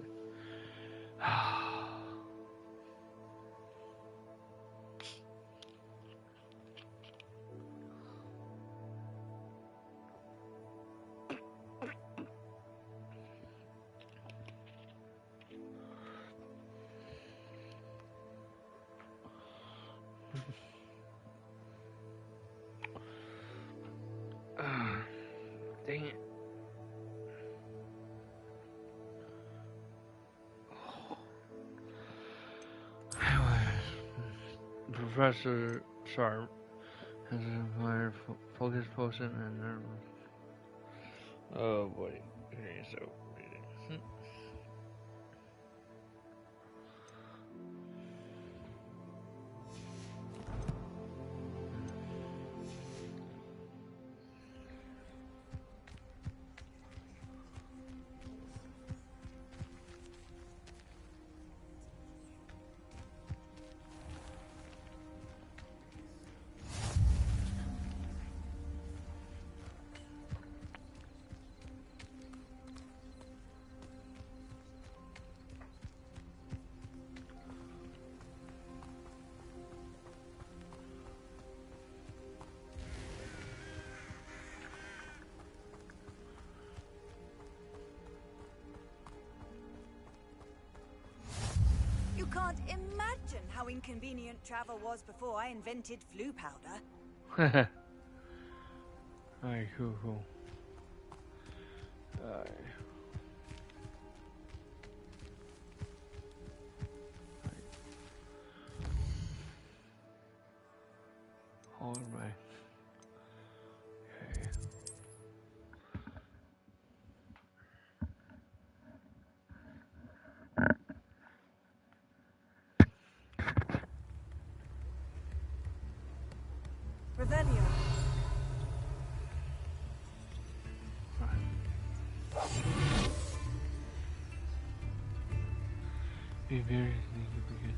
Dang it. Professor Sharp has admired focus potion and nerve. Oh boy. Okay, so. You can't imagine how inconvenient travel was before I invented flu powder. Alright, cool. Alright. Okay. Revelio. Be very sneaky because.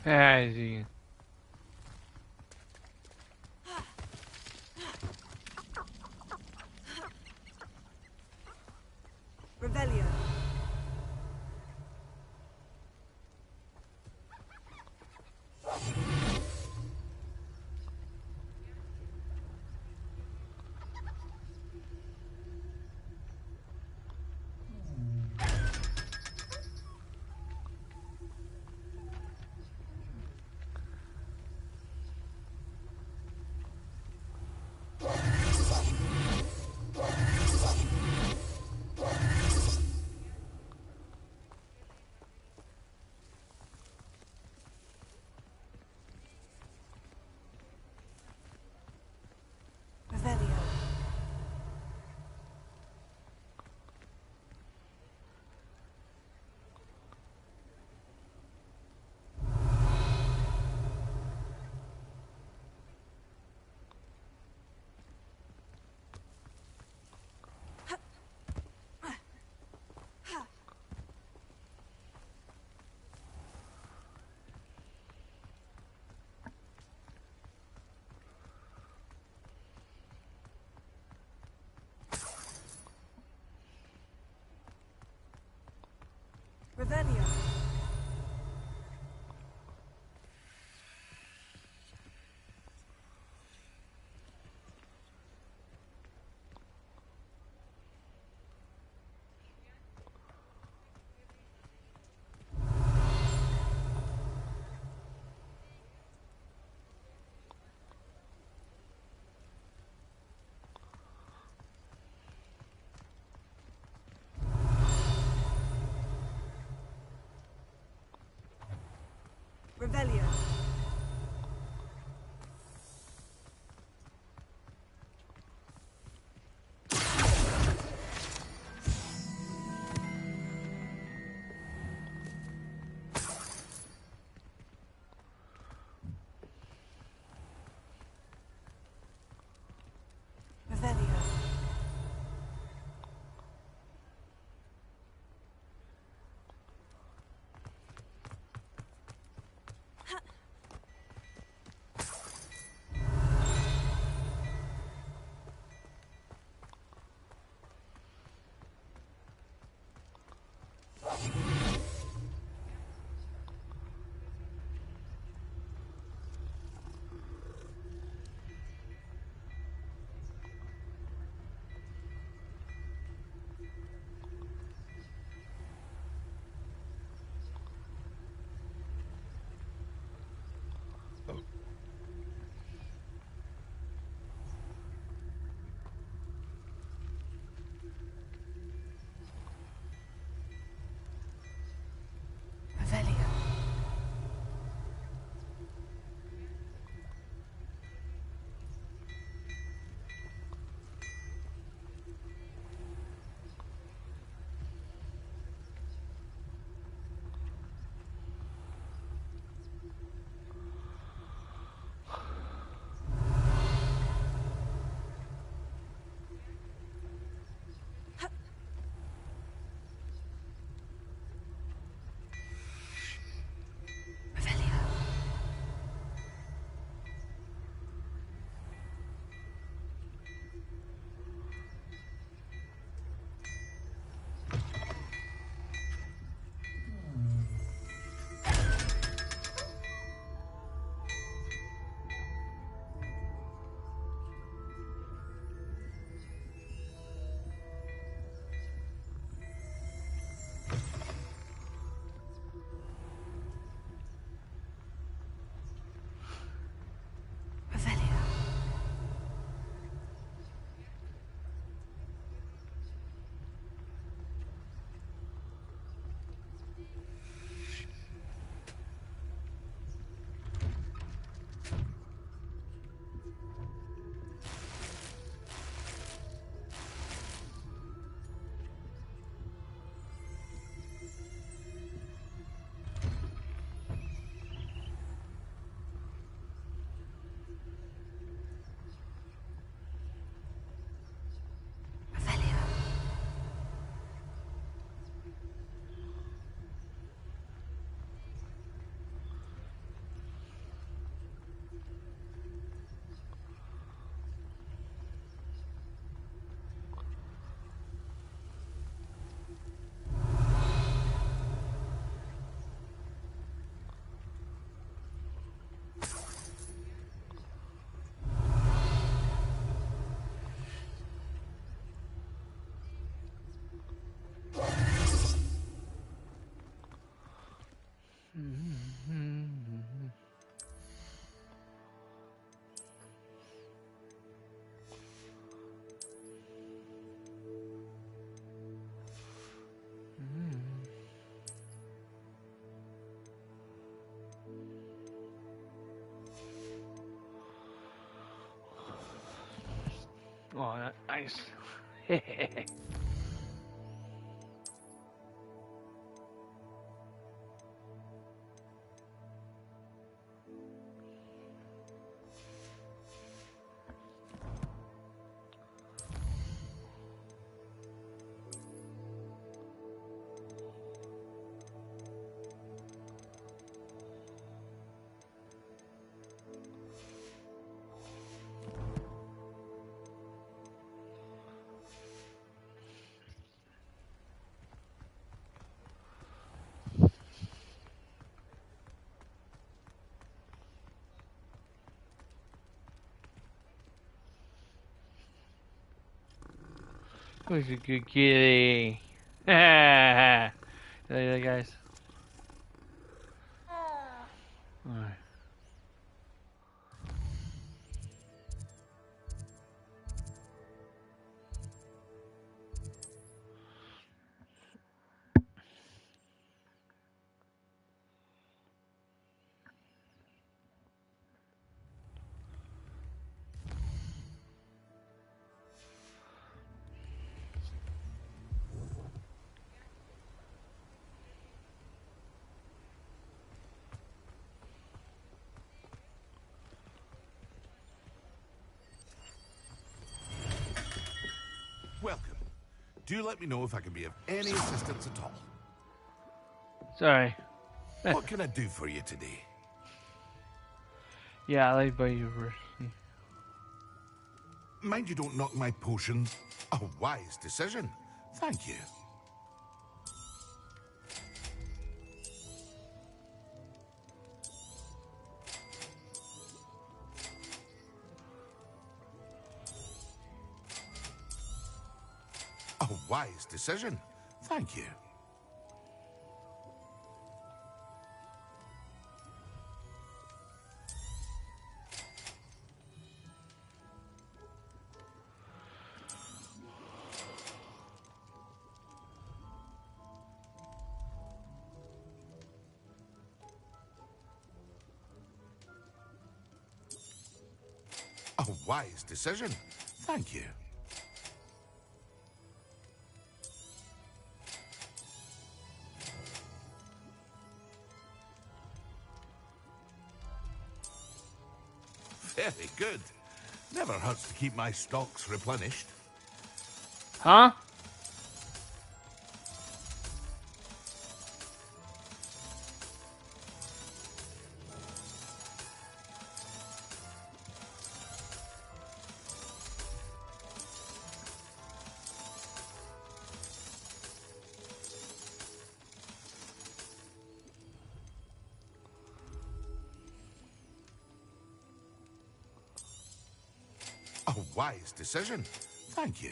Yeah, I see. Revelio. Revelio. Revelio. Revelio. Revelio. Oh, nice. Who's a good kitty? Yeah, guys. Alright. Welcome. Do let me know if I can be of any assistance at all. Sorry. What can I do for you today? Yeah, I like by you first. Mind you don't knock my potions. A wise decision. Thank you. A wise decision. Thank you. A wise decision. Thank you. Very good. Never hurts to keep my stocks replenished. Huh? A wise decision. Thank you.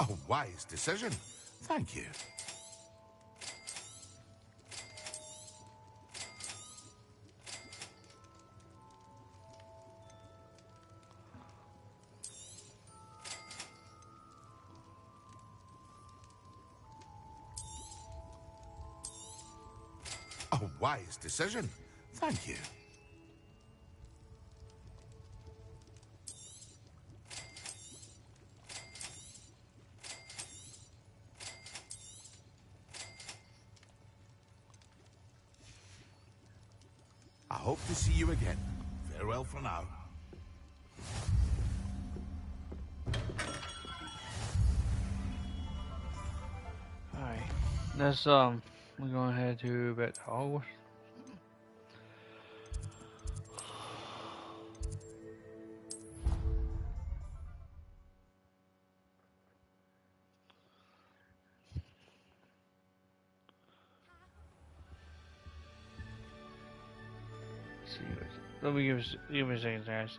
A wise decision. Thank you. A wise decision. Thank you. I hope to see you again. Farewell for now. Alright. Let's we're going to head to Hogwarts. Let me give me a second, guys.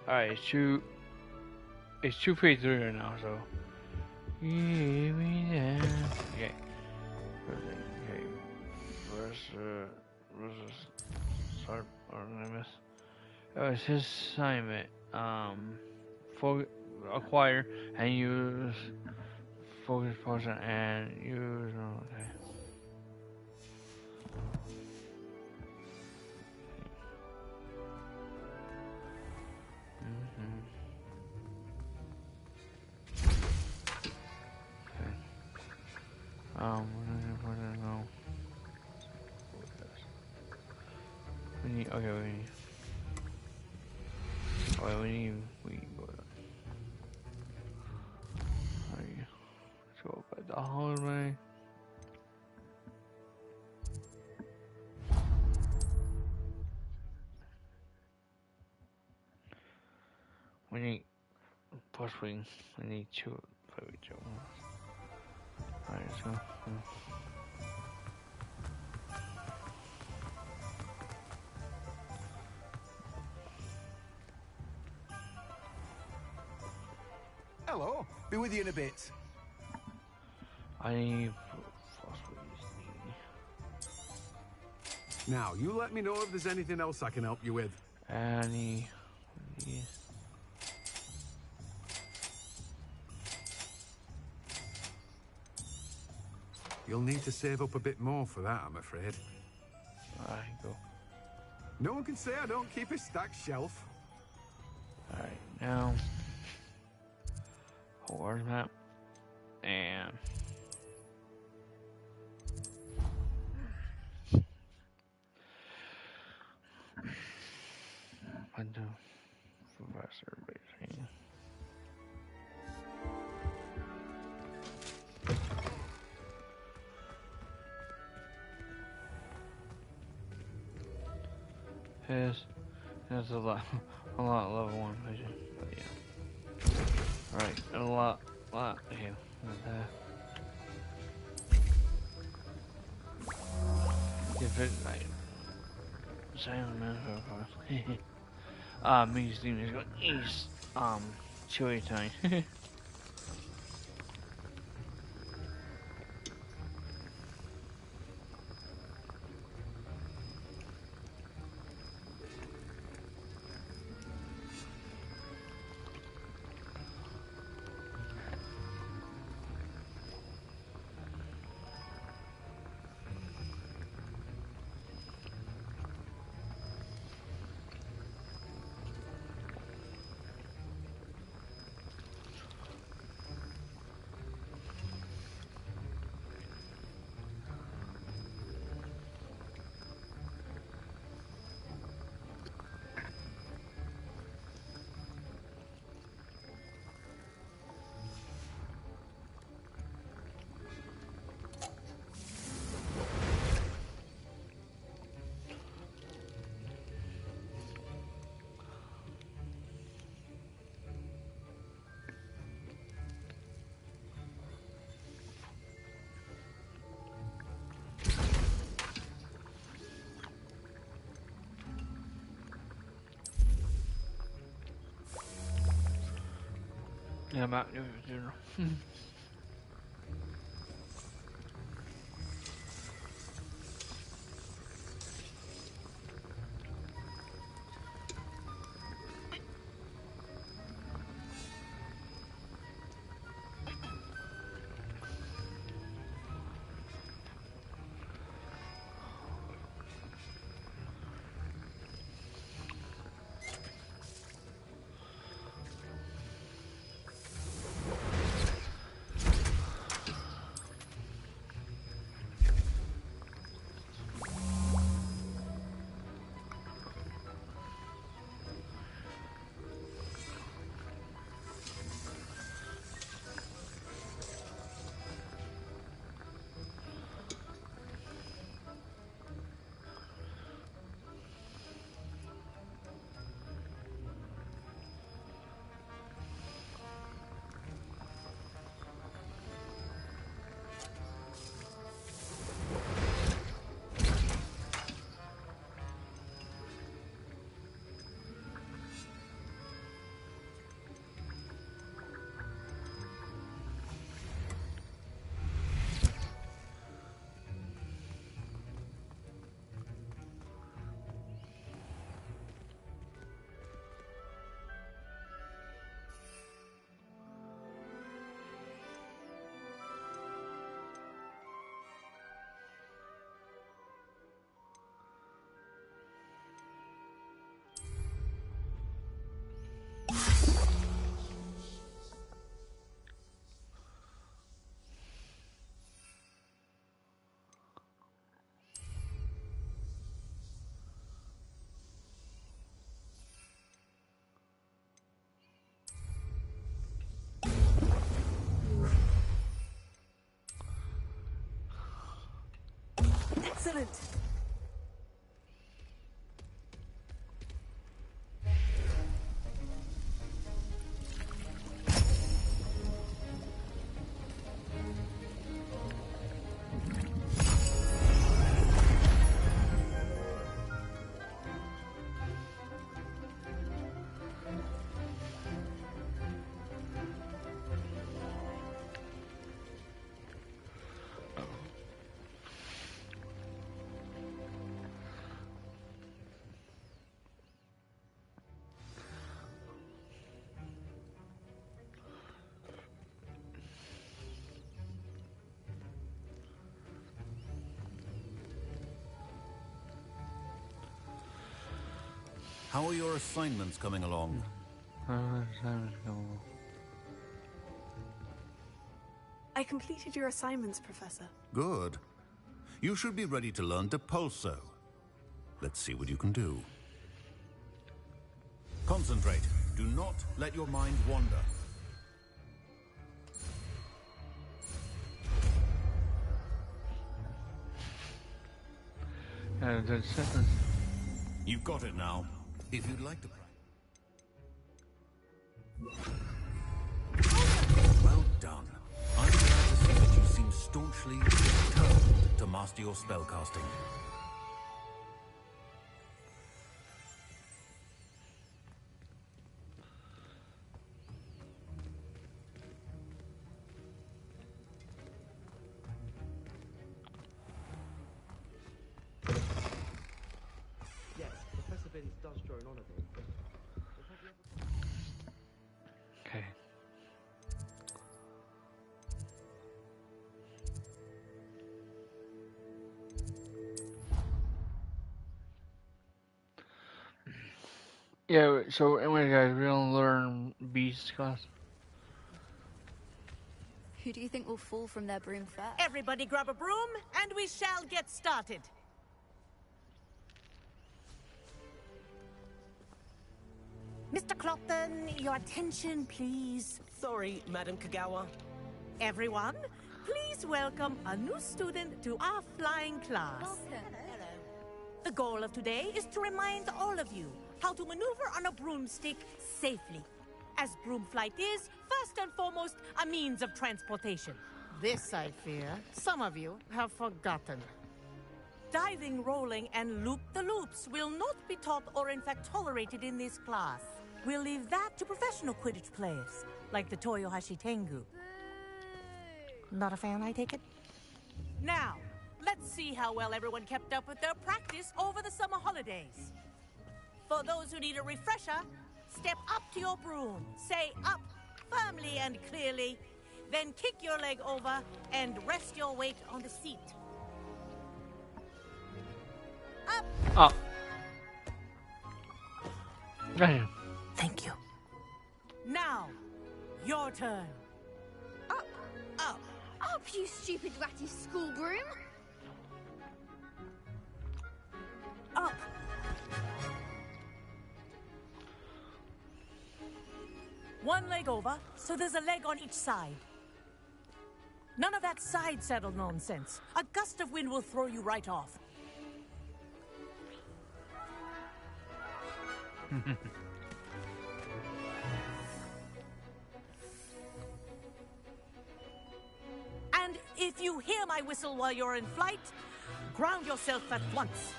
Alright, it's 2:53 right now, so give me that. Okay. Okay. Where's start Artemis? Oh, it's his assignment. Acquire and use focus potion and use. Okay. No. We need. Okay, we need. Oh, we go. Let's go by the hallway. We need. Possibly, we need two. Probably two. Alright, let's go. Hello. Be with you in a bit. I need. Now, you let me know if there's anything else I can help you with. Any. You'll need to save up a bit more for that, I'm afraid. Alright, go. No one can say I don't keep a stacked shelf. Alright, now. Hogwarts map. And. I do. Professor basically. There's a lot level 1 vision, but yeah. Alright, a lot, yeah, if it, like, Simon Manford, me Steven is going east, chewy time. Yeah, I'm out. Excellent. How are your assignments coming along? I completed your assignments, Professor. Good. You should be ready to learn Depulso. Let's see what you can do. Concentrate. Do not let your mind wander. You've got it now. If you'd like to... Well done. I'm glad to see that you seem staunchly determined to master your spellcasting. Okay. Yeah, so anyway guys, we're gonna learn Beast class. Who do you think will fall from their broom first? Everybody grab a broom, and we shall get started. Mr. Clopton, your attention, please. Sorry, Madam Kagawa. Everyone, please welcome a new student to our flying class. Welcome. Hello. The goal of today is to remind all of you how to maneuver on a broomstick safely, as broom flight is, first and foremost, a means of transportation. This, I fear, some of you have forgotten. Diving, rolling, and loop-the-loops will not be taught or in fact tolerated in this class. We'll leave that to professional Quidditch players, like the Toyohashi Tengu. Not a fan, I take it? Now, let's see how well everyone kept up with their practice over the summer holidays. For those who need a refresher, step up to your broom, say up firmly and clearly, then kick your leg over and rest your weight on the seat. Up! Oh. Damn. Thank you. Now, your turn. Up! Up! Up, you stupid ratty school broom! Up! One leg over, so there's a leg on each side. None of that side saddle nonsense. A gust of wind will throw you right off. And if you hear my whistle while you're in flight, ground yourself at once.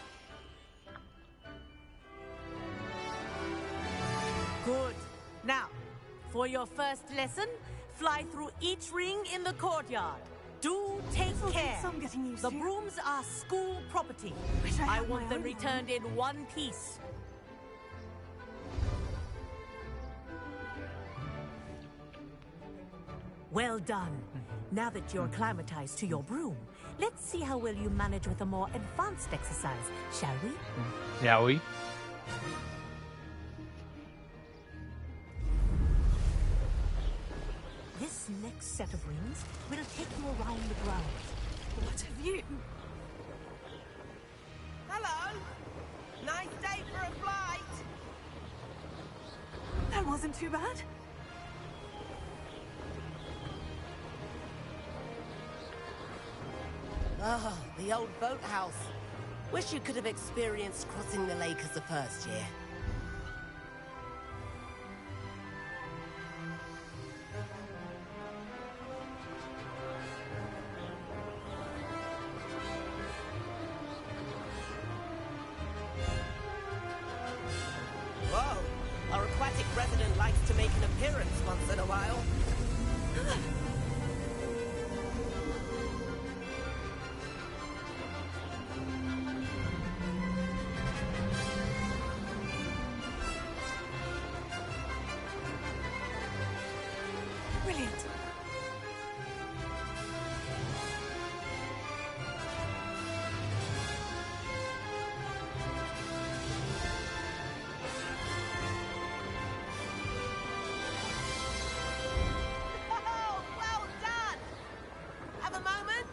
Good. Now, for your first lesson, fly through each ring in the courtyard. Do take care. I'm getting used the to. brooms are school property. I want them returned in one piece. Well done. Now that you're acclimatized to your broom, let's see how well you manage with a more advanced exercise, shall we? Shall we? This next set of rings will take you around the grounds. What have you? Hello! Nice day for a flight! That wasn't too bad. Oh, the old boathouse. Wish you could have experienced crossing the lake as a first year. Whoa! Our aquatic resident likes to make an appearance once in a while. Brilliant. Oh, well done! Have a moment?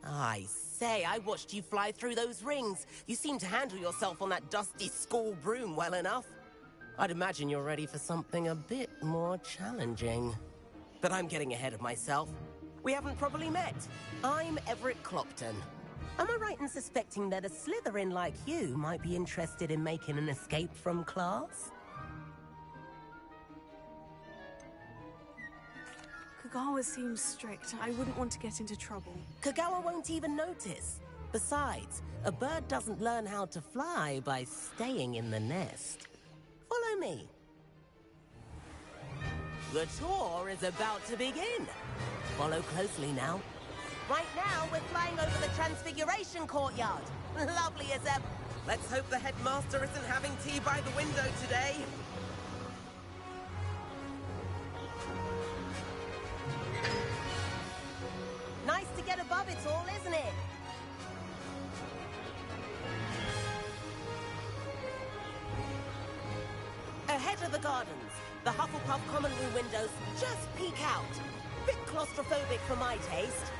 I say, I watched you fly through those rings. You seem to handle yourself on that dusty school broom well enough. I'd imagine you're ready for something a bit more challenging. But I'm getting ahead of myself. We haven't properly met. I'm Everett Clopton. Am I right in suspecting that a Slytherin like you might be interested in making an escape from class? Kagawa seems strict. I wouldn't want to get into trouble. Kagawa won't even notice. Besides, a bird doesn't learn how to fly by staying in the nest. Follow me. The tour is about to begin. Follow closely now. Right now, we're flying over the Transfiguration Courtyard. Lovely as ever. Let's hope the headmaster isn't having tea by the window today. Nice to get above it all, isn't it? Ahead of the gardens, the Hufflepuff common room windows just peek out. Bit claustrophobic for my taste.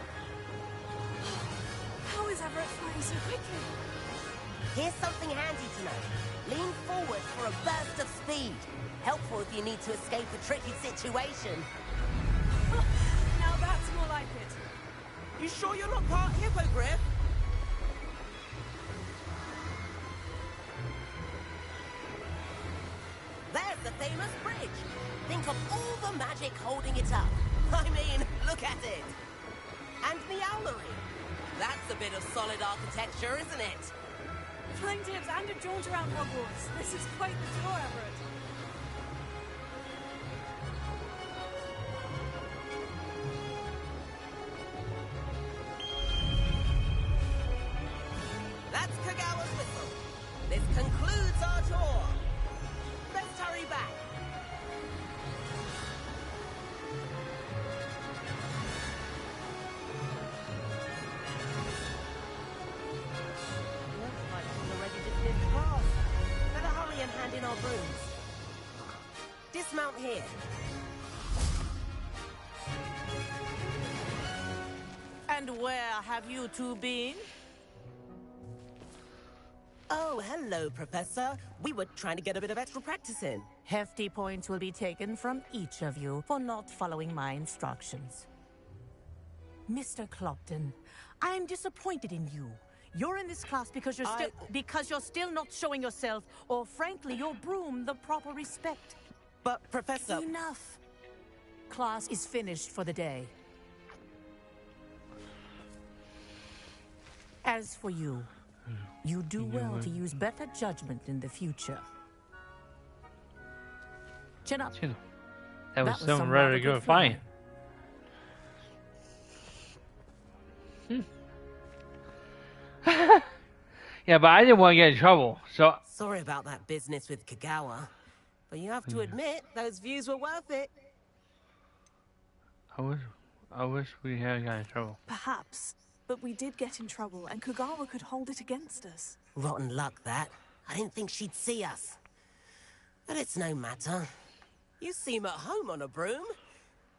How is Everett flying so quickly? Here's something handy to know. Lean forward for a burst of speed. Helpful if you need to escape a tricky situation. Now that's more like it. You sure you're not part hippogriff? There's the famous bridge. Think of all the magic holding it up. I mean, look at it. And the owlery. That's a bit of solid architecture, isn't it? Flying tips and a jaunt around Hogwarts. This is quite the tour, Everett. That's Kagawa's whistle. This concludes our tour. Let's hurry back. Looks like we've already dismissed class. Better hurry and hand in our brooms. Dismount here. And where have you two been? Oh, hello, Professor. We were trying to get a bit of extra practice in. Hefty points will be taken from each of you for not following my instructions. Mr. Clopton, I'm disappointed in you. You're in this class because you're still not showing yourself, or frankly, your broom the proper respect. But, Professor... Enough. Class is finished for the day. As for you, you do well to use better judgment in the future. Chin up. That was some rather good fight. Yeah, but I didn't want to get in trouble, so... Sorry about that business with Kagawa. But you have to admit, those views were worth it. I wish we had got in trouble. Perhaps. But we did get in trouble, and Kagawa could hold it against us. Rotten luck, that. I didn't think she'd see us. But it's no matter. You seem at home on a broom.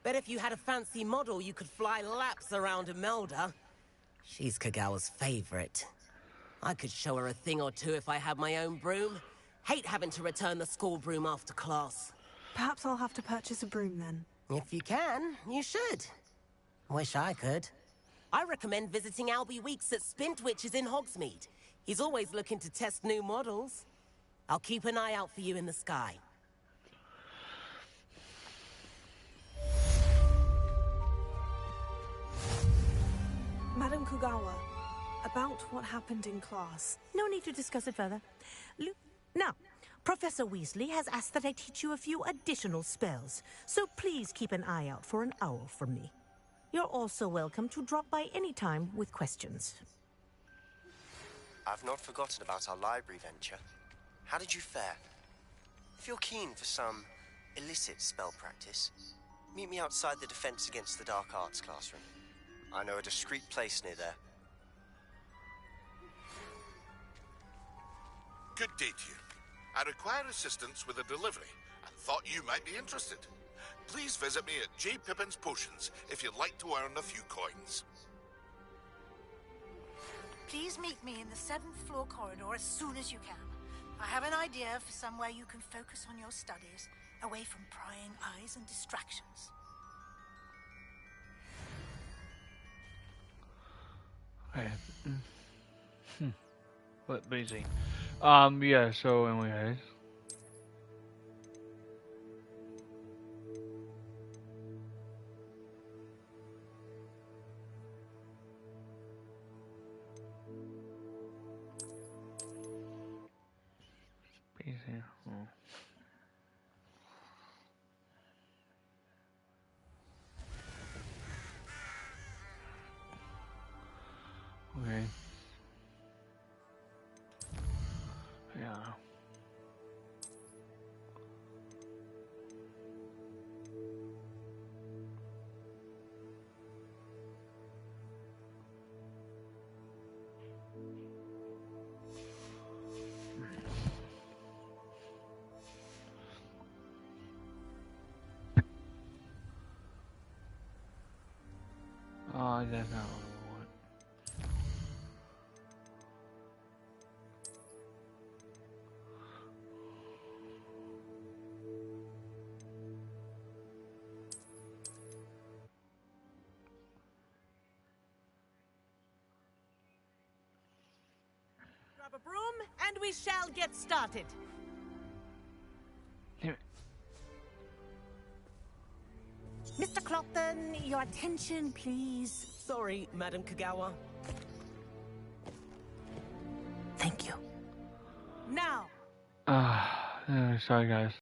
Bet if you had a fancy model, you could fly laps around Imelda. She's Kagawa's favorite. I could show her a thing or two if I had my own broom. Hate having to return the school broom after class. Perhaps I'll have to purchase a broom then. If you can, you should. Wish I could. I recommend visiting Albie Weeks at Spintwitches in Hogsmeade. He's always looking to test new models. I'll keep an eye out for you in the sky. Madam Kugawa, about what happened in class. No need to discuss it further. Now, Professor Weasley has asked that I teach you a few additional spells, so please keep an eye out for an owl from me. You're also welcome to drop by any time with questions. I've not forgotten about our library venture. How did you fare? If you're keen for some illicit spell practice, meet me outside the Defense Against the Dark Arts classroom. I know a discreet place near there. Good day to you. I require assistance with a delivery and thought you might be interested. Please visit me at J. Pippin's Potions if you'd like to earn a few coins. Please meet me in the 7th floor corridor as soon as you can. I have an idea for somewhere you can focus on your studies, away from prying eyes and distractions. Okay. But busy. Yeah, so anyways. Busy. Oh. Okay. Yeah. Oh, that's not what I want. Grab a broom, and we shall get started. Mr. Clopton, your attention, please. Sorry, Madam Kugawa. Thank you. Now. Sorry guys.